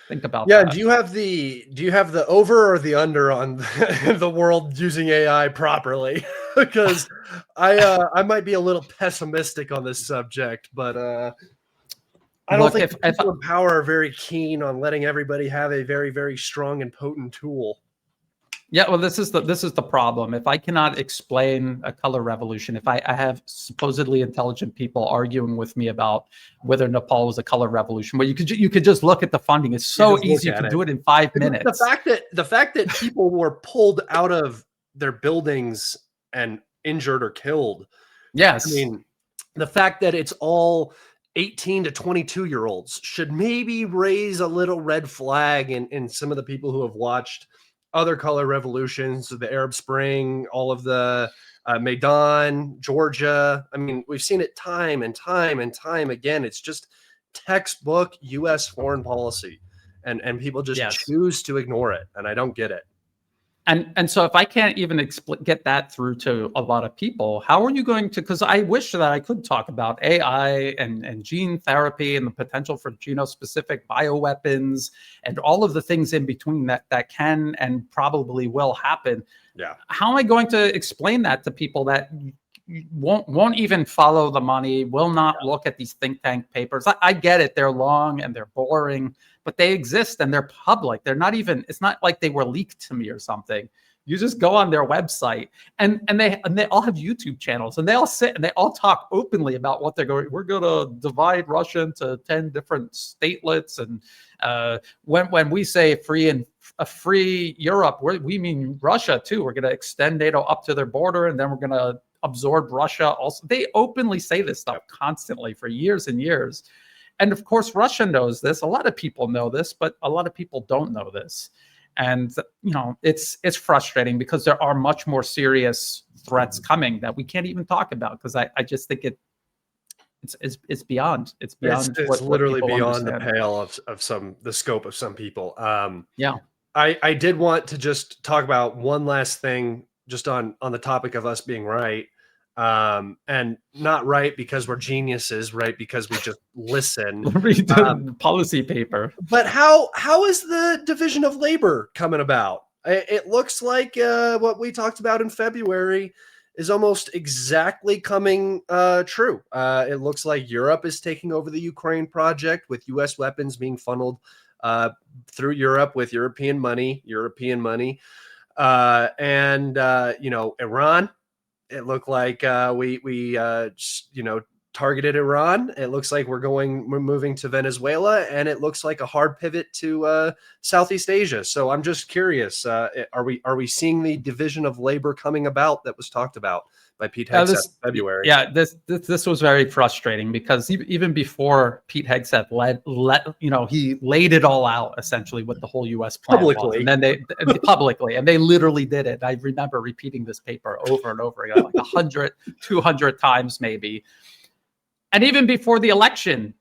think about that. Do you have the over or the under on the world using AI properly? Because I might be a little pessimistic on this subject, but I don't think people in power are very keen on letting everybody have a very, very strong and potent tool. Yeah, well, this is the problem. If I cannot explain a color revolution, if I have supposedly intelligent people arguing with me about whether Nepal was a color revolution, well, you could just look at the funding. It's so easy to do it in 5 minutes. The fact that people were pulled out of their buildings and injured or killed. Yes. I mean, the fact that it's all 18 to 22-year-olds should maybe raise a little red flag in some of the people who have watched other color revolutions, the Arab Spring, all of the Maidan, Georgia. I mean, we've seen it time and time and time again. It's just textbook U.S. foreign policy, and people just choose to ignore it, and I don't get it. And so if I can't even get that through to a lot of people, how are you going to? Because I wish that I could talk about AI and gene therapy and the potential for genospecific bioweapons and all of the things in between that can and probably will happen. Yeah. How am I going to explain that to people that won't even follow the money, will not look at these think tank papers? I get it. They're long and they're boring, but they exist and they're public. They're not even, it's not like they were leaked to me or something. You just go on their website and they all have YouTube channels, and they all sit and they all talk openly about what they're going. We're going to divide Russia into 10 different statelets. And when we say a free Europe, we mean Russia too. We're going to extend NATO up to their border, and then we're going to absorb Russia also. They openly say this stuff constantly for years and years. And of course, Russia knows this. A lot of people know this, but a lot of people don't know this. And, it's frustrating, because there are much more serious threats coming that we can't even talk about, because I just think it's beyond. It's literally beyond the pale of the scope of some people. Yeah. I did want to just talk about one last thing, just on the topic of us being right, and not right because we're geniuses, right? Because we just listen. Read the policy paper. But how is the division of labor coming about? It looks like what we talked about in February is almost exactly coming true. It looks like Europe is taking over the Ukraine project, with U.S. weapons being funneled through Europe with European money. Iran. It looked like we targeted Iran. It looks like we're moving to Venezuela, and it looks like a hard pivot to Southeast Asia. So I'm just curious: are we seeing the division of labor coming about that was talked about by Pete Hegseth in February? Yeah, this was very frustrating, because even before Pete Hegseth he laid it all out essentially what the whole U.S. plan Publicly. was, and then they literally did it. I remember repeating this paper over and over again, like 100, 200 times maybe. And even before the election,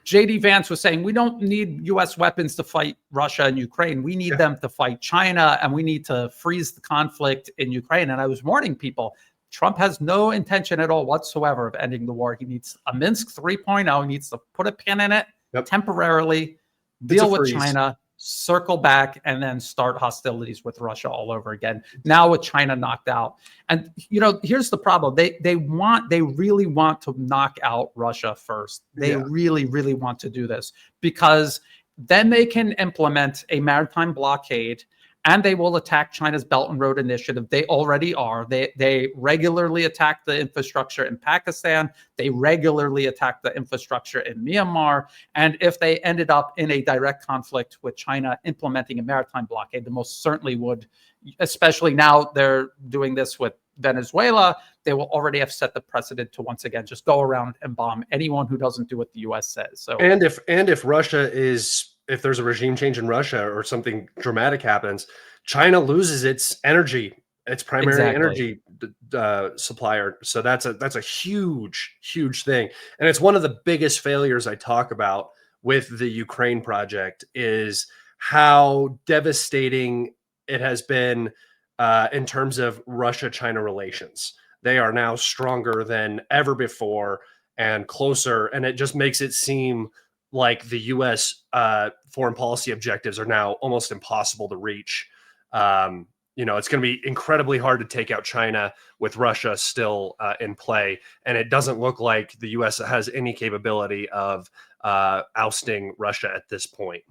J.D. Vance was saying, we don't need U.S. weapons to fight Russia and Ukraine. We need them to fight China, and we need to freeze the conflict in Ukraine. And I was warning people, Trump has no intention at all whatsoever of ending the war. He needs a Minsk 3.0. He needs to put a pin in it temporarily, deal with China, circle back, and then start hostilities with Russia all over again. Now with China knocked out. And, here's the problem. They really want to knock out Russia first. They really, really want to do this, because then they can implement a maritime blockade, and they will attack China's Belt and Road Initiative. They already are. They regularly attack the infrastructure in Pakistan. They regularly attack the infrastructure in Myanmar. And if they ended up in a direct conflict with China implementing a maritime blockade, they most certainly would, especially now they're doing this with Venezuela. They will already have set the precedent to once again just go around and bomb anyone who doesn't do what the U.S. says. So, and if Russia if there's a regime change in Russia or something dramatic happens, China loses its primary energy supplier. So that's a huge, huge thing. And it's one of the biggest failures I talk about with the Ukraine project, is how devastating it has been in terms of Russia-China relations. They are now stronger than ever before and closer. And it just makes it seem like the U.S. Foreign policy objectives are now almost impossible to reach. It's going to be incredibly hard to take out China with Russia still in play. And it doesn't look like the U.S. has any capability of ousting Russia at this point.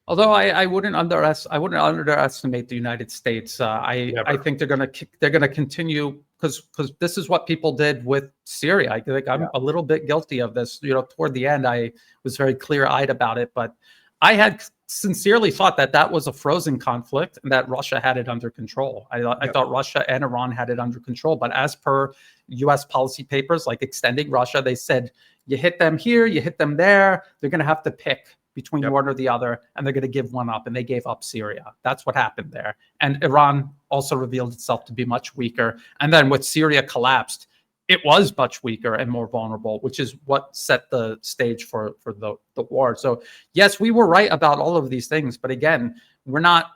Although I wouldn't underestimate the United States. I think they're going to continue, because this is what people did with Syria. I think I'm a little bit guilty of this. Toward the end, I was very clear-eyed about it, but I had sincerely thought that was a frozen conflict and that Russia had it under control. I thought Russia and Iran had it under control, but as per U.S. policy papers, like extending Russia, they said, you hit them here, you hit them there, they're going to have to pick between one or the other, and they're going to give one up, and they gave up Syria. That's what happened there. And Iran also revealed itself to be much weaker. And then with Syria collapsed, it was much weaker and more vulnerable, which is what set the stage for the war. So yes, we were right about all of these things, but again, we're not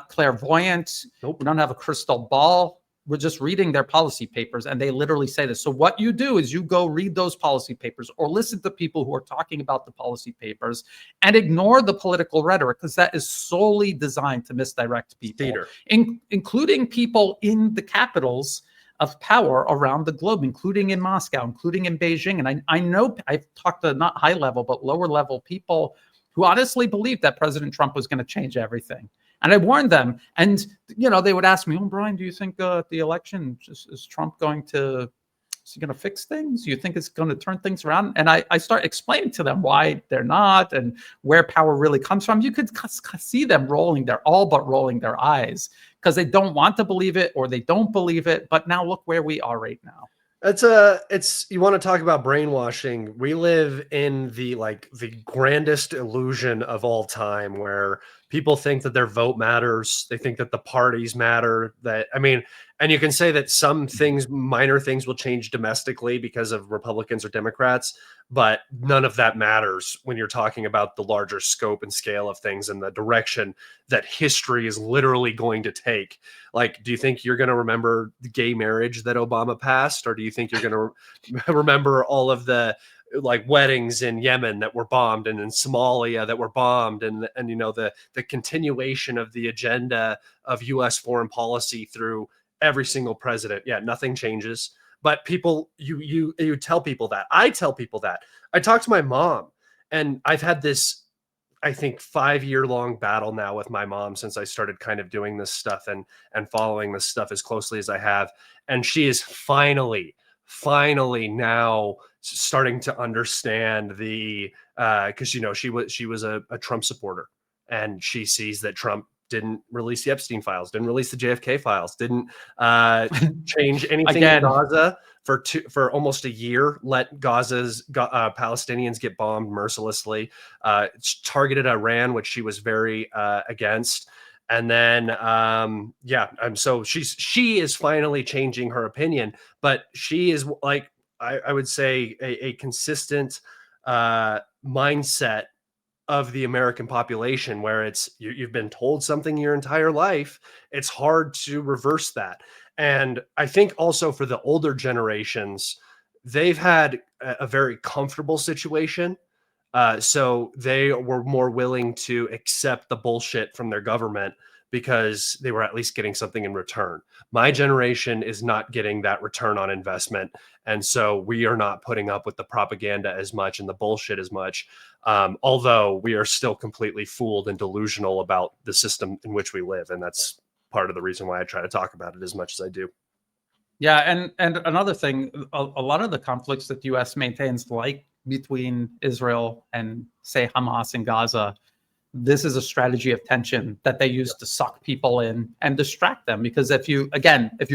clairvoyant. Nope. We don't have a crystal ball. We're just reading their policy papers, and they literally say this. So what you do is you go read those policy papers or listen to people who are talking about the policy papers and ignore the political rhetoric, because that is solely designed to misdirect people, including people in the capitals of power around the globe, including in Moscow, including in Beijing. And I know I've talked to not high level, but lower level people who honestly believed that President Trump was going to change everything. And I warned them, and they would ask me, "Oh, Brian, do you think the election is Trump going to fix things? Do you think it's going to turn things around?" And I start explaining to them why they're not and where power really comes from. You could see them rolling their eyes, because they don't want to believe it or they don't believe it. But now look where we are right now. You want to talk about brainwashing. We live in the grandest illusion of all time, where people think that their vote matters. They think that the parties matter. And you can say that some things, minor things, will change domestically because of Republicans or Democrats, but none of that matters when you're talking about the larger scope and scale of things and the direction that history is literally going to take. Do you think you're going to remember the gay marriage that Obama passed, or do you think you're going to remember all of the like weddings in Yemen that were bombed, and in Somalia that were bombed, and you know, the continuation of the agenda of U.S. foreign policy through every single president. Yeah, nothing changes. But people, you tell people that. I tell people that. I talk to my mom, and I've had this, I think, 5-year long battle now with my mom since I started kind of doing this stuff and following this stuff as closely as I have. And she is finally now starting to understand the because, you know, she was a Trump supporter, and she sees that Trump didn't release the Epstein files, didn't release the JFK files, didn't change anything in Gaza for almost a year, let Gaza's Palestinians get bombed mercilessly, targeted Iran, which she was very against. And then, so she is finally changing her opinion, but she is, like, I would say a consistent mindset of the American population, where it's you've been told something your entire life. It's hard to reverse that. And I think also for the older generations, they've had a very comfortable situation. So they were more willing to accept the bullshit from their government because they were at least getting something in return. My generation is not getting that return on investment. And so we are not putting up with the propaganda as much and the bullshit as much. Although we are still completely fooled and delusional about the system in which we live. And that's part of the reason why I try to talk about it as much as I do. Yeah, and another thing, a lot of the conflicts that the U.S. maintains, like between Israel and, say, Hamas in Gaza, this is a strategy of tension that they use to suck people in and distract them. Because if you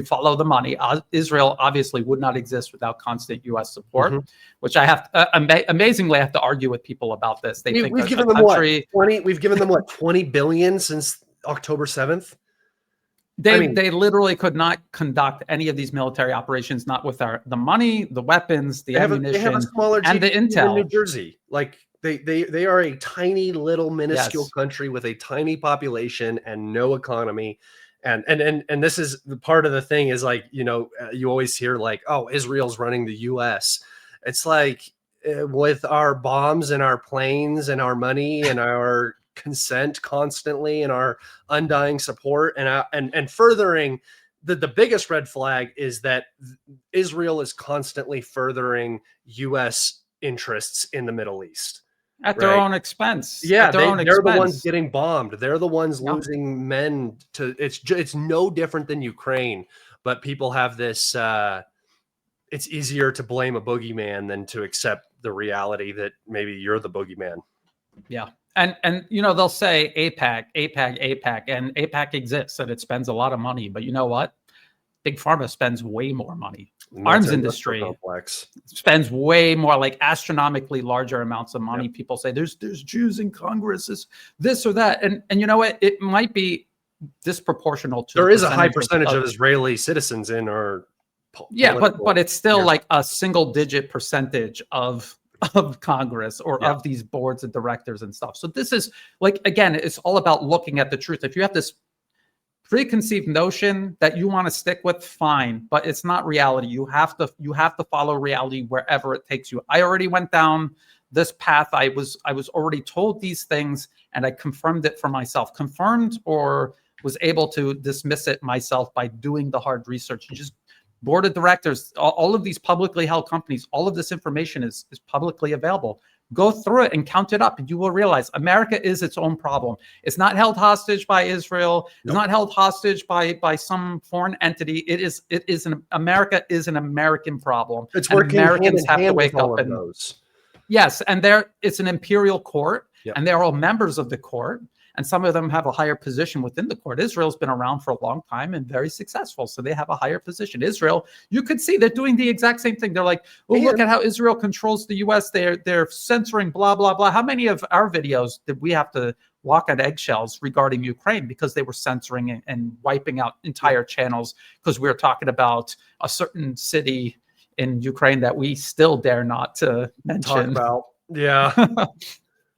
follow the money, Israel obviously would not exist without constant U.S. support, which I have amazingly have to argue with people about this. They think we've given them we've given them what, 20 billion since October 7th. They literally could not conduct any of these military operations, not with the money, the weapons, the ammunition, they have a smaller and the intel. In New Jersey, like they are a tiny little minuscule country with a tiny population and no economy. And this is the part of the thing is, like, you know, you always hear like, oh, Israel's running the U.S. It's like, with our bombs and our planes and our money and our consent constantly and our undying support and furthering the biggest red flag is that Israel is constantly furthering U.S. interests in the Middle East at their own expense. Yeah, they're the ones getting bombed. They're the ones losing men to. It's no different than Ukraine, but people have this. It's easier to blame a boogeyman than to accept the reality that maybe you're the boogeyman. Yeah. And you know, they'll say APAC, and APAC exists and it spends a lot of money. But you know what? Big Pharma spends way more money. Arms industry spends way more, like astronomically larger amounts of money. People say there's Jews in Congress, this or that. And you know what? It might be disproportional to. There is a high percentage of Israeli citizens in our but it's still like a single digit percentage of Congress or of these boards of directors and stuff. So this is, like, again, it's all about looking at the truth. If you have this preconceived notion that you want to stick with, fine, but it's not reality. You have to follow reality wherever it takes you. I already went down this path. I was already told these things and I confirmed it for myself. Confirmed or was able to dismiss it myself by doing the hard research. You just board of directors, all of these publicly held companies, all of this information is publicly available. Go through it and count it up, and you will realize America is its own problem. It's not held hostage by Israel. It's not held hostage by some foreign entity. America is an American problem. It's working. Americans have to wake up and those. Yes, and it's an imperial court, and they're all members of the court. And some of them have a higher position within the court. Israel's been around for a long time and very successful, so they have a higher position. Israel, you could see they're doing the exact same thing. They're like, oh, look at how Israel controls the U.S. They're censoring blah, blah, blah. How many of our videos did we have to walk on eggshells regarding Ukraine because they were censoring and wiping out entire channels because we were talking about a certain city in Ukraine that we still dare not to mention. Talk about. Yeah.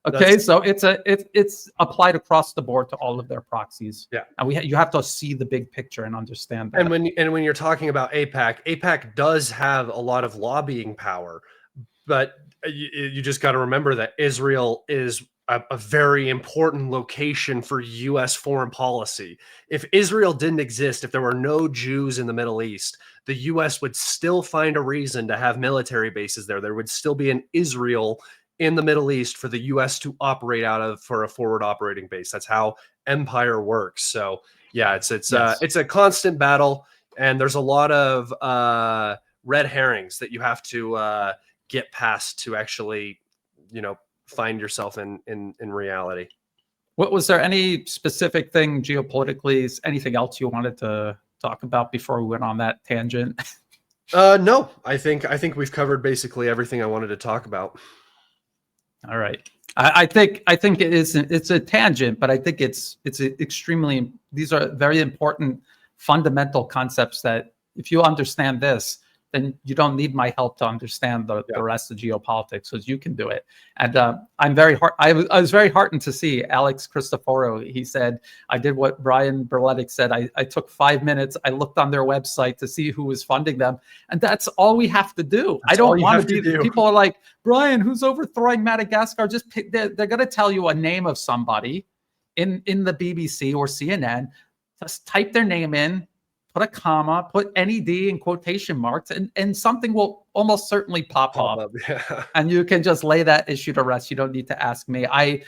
Okay, so it's applied across the board to all of their proxies. Yeah, and you have to see the big picture and understand that. And when you're talking about APAC does have a lot of lobbying power, but you just got to remember that Israel is a very important location for U.S. foreign policy. If Israel didn't exist, if there were no Jews in the Middle East, the U.S. would still find a reason to have military bases there. There would still be an Israel in the Middle East for the U.S. to operate out of for a forward operating base. That's how empire works. So yeah, it's a constant battle, and there's a lot of red herrings that you have to get past to actually, find yourself in reality. What was there any specific thing geopolitically? Anything else you wanted to talk about before we went on that tangent? No, I think we've covered basically everything I wanted to talk about. All right. I think it's a tangent, but I think it's extremely, these are very important fundamental concepts that if you understand this, then you don't need my help to understand the rest of geopolitics, because you can do it. And I was very heartened to see Alex Cristoforo. He said, I did what Brian Berletic said. I took 5 minutes. I looked on their website to see who was funding them. And that's all we have to do. I don't want to be, people are like, Brian, who's overthrowing Madagascar? Just pick, they're going to tell you a name of somebody in the BBC or CNN. Just type their name in, put a comma, put NED in quotation marks, and something will almost certainly pop up. Yeah. And you can just lay that issue to rest. You don't need to ask me. I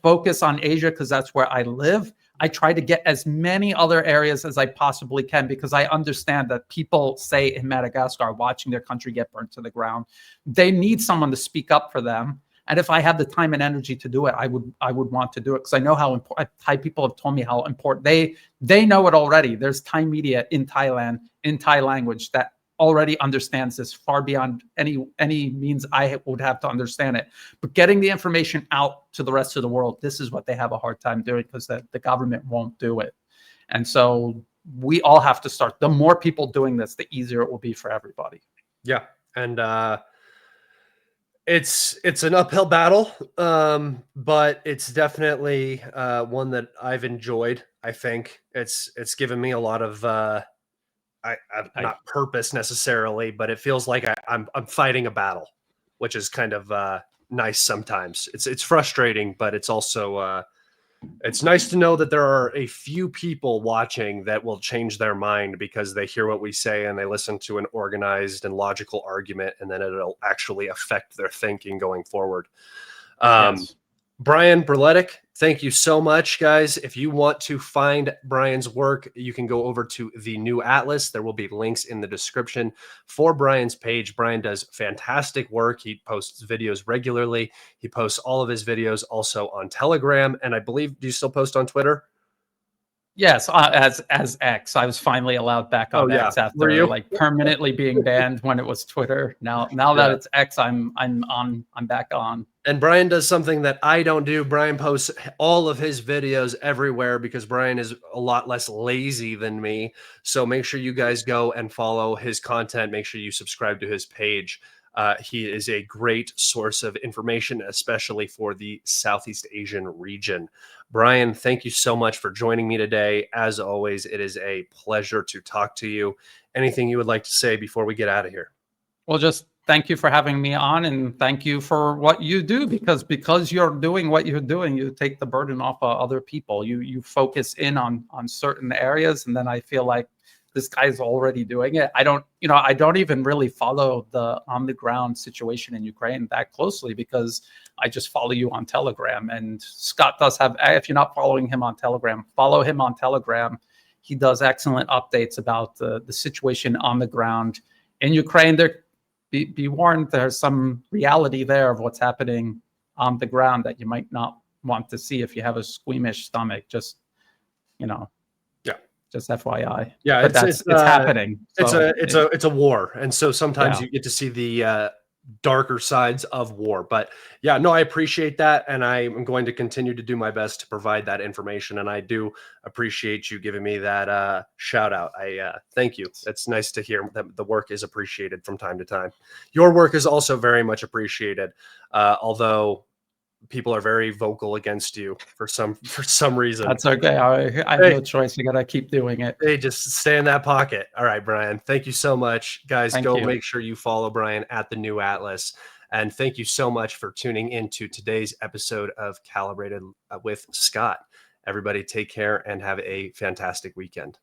focus on Asia because that's where I live. I try to get as many other areas as I possibly can, because I understand that people, say in Madagascar, watching their country get burnt to the ground, they need someone to speak up for them. And if I have the time and energy to do it, I would want to do it, because I know how important. Thai people have told me how important they know it already. There's Thai media in Thailand, in Thai language, that already understands this far beyond any means I would have to understand it. But getting the information out to the rest of the world, this is what they have a hard time doing, because the government won't do it. And so we all have to start. The more people doing this, the easier it will be for everybody. Yeah, and it's an uphill battle, but it's definitely one that I've enjoyed. I think it's given me a lot of not purpose necessarily, but it feels like I'm fighting a battle, which is kind of nice sometimes. It's frustrating, but it's also it's nice to know that there are a few people watching that will change their mind because they hear what we say and they listen to an organized and logical argument, and then it'll actually affect their thinking going forward. Yes. Brian Berletic, thank you so much, guys. If you want to find Brian's work, you can go over to the New Atlas. There will be links in the description for Brian's page. Brian does fantastic work. He posts videos regularly. He posts all of his videos also on Telegram. And I believe, do you still post on Twitter? Yes, as X. I was finally allowed back on X after like permanently being banned when it was Twitter. Now that it's X, I'm back on. And Brian does something that I don't do. Brian posts all of his videos everywhere because Brian is a lot less lazy than me. So make sure you guys go and follow his content. Make sure you subscribe to his page. He is a great source of information, especially for the Southeast Asian region. Brian, thank you so much for joining me today. As always, it is a pleasure to talk to you. Anything you would like to say before we get out of here? Well, just thank you for having me on, and thank you for what you do, because you're doing what you're doing, you take the burden off of other people. You focus in on certain areas, and then I feel like this guy's already doing it. I don't even really follow the on the ground situation in Ukraine that closely, because I just follow you on Telegram. And Scott does have, if you're not following him on Telegram, follow him on Telegram. He does excellent updates about the situation on the ground in Ukraine. Be warned, there's some reality there of what's happening on the ground that you might not want to see if you have a squeamish stomach. Just, just FYI. Yeah, but it's happening. So it's a war, and so sometimes you get to see the darker sides of war. But yeah, no, I appreciate that, and I'm going to continue to do my best to provide that information. And I do appreciate you giving me that shout out. I thank you. It's nice to hear that the work is appreciated from time to time. Your work is also very much appreciated, although people are very vocal against you for some reason. That's okay. I have Hey, no choice. I gotta keep doing it. hey, just stay in that pocket. All right, Brian. Thank you so much, guys. Thank Go you. make sure you follow Brian at the New Atlas. And thank you so much for tuning into today's episode of Calibrated with Scott. Everybody, take care and have a fantastic weekend.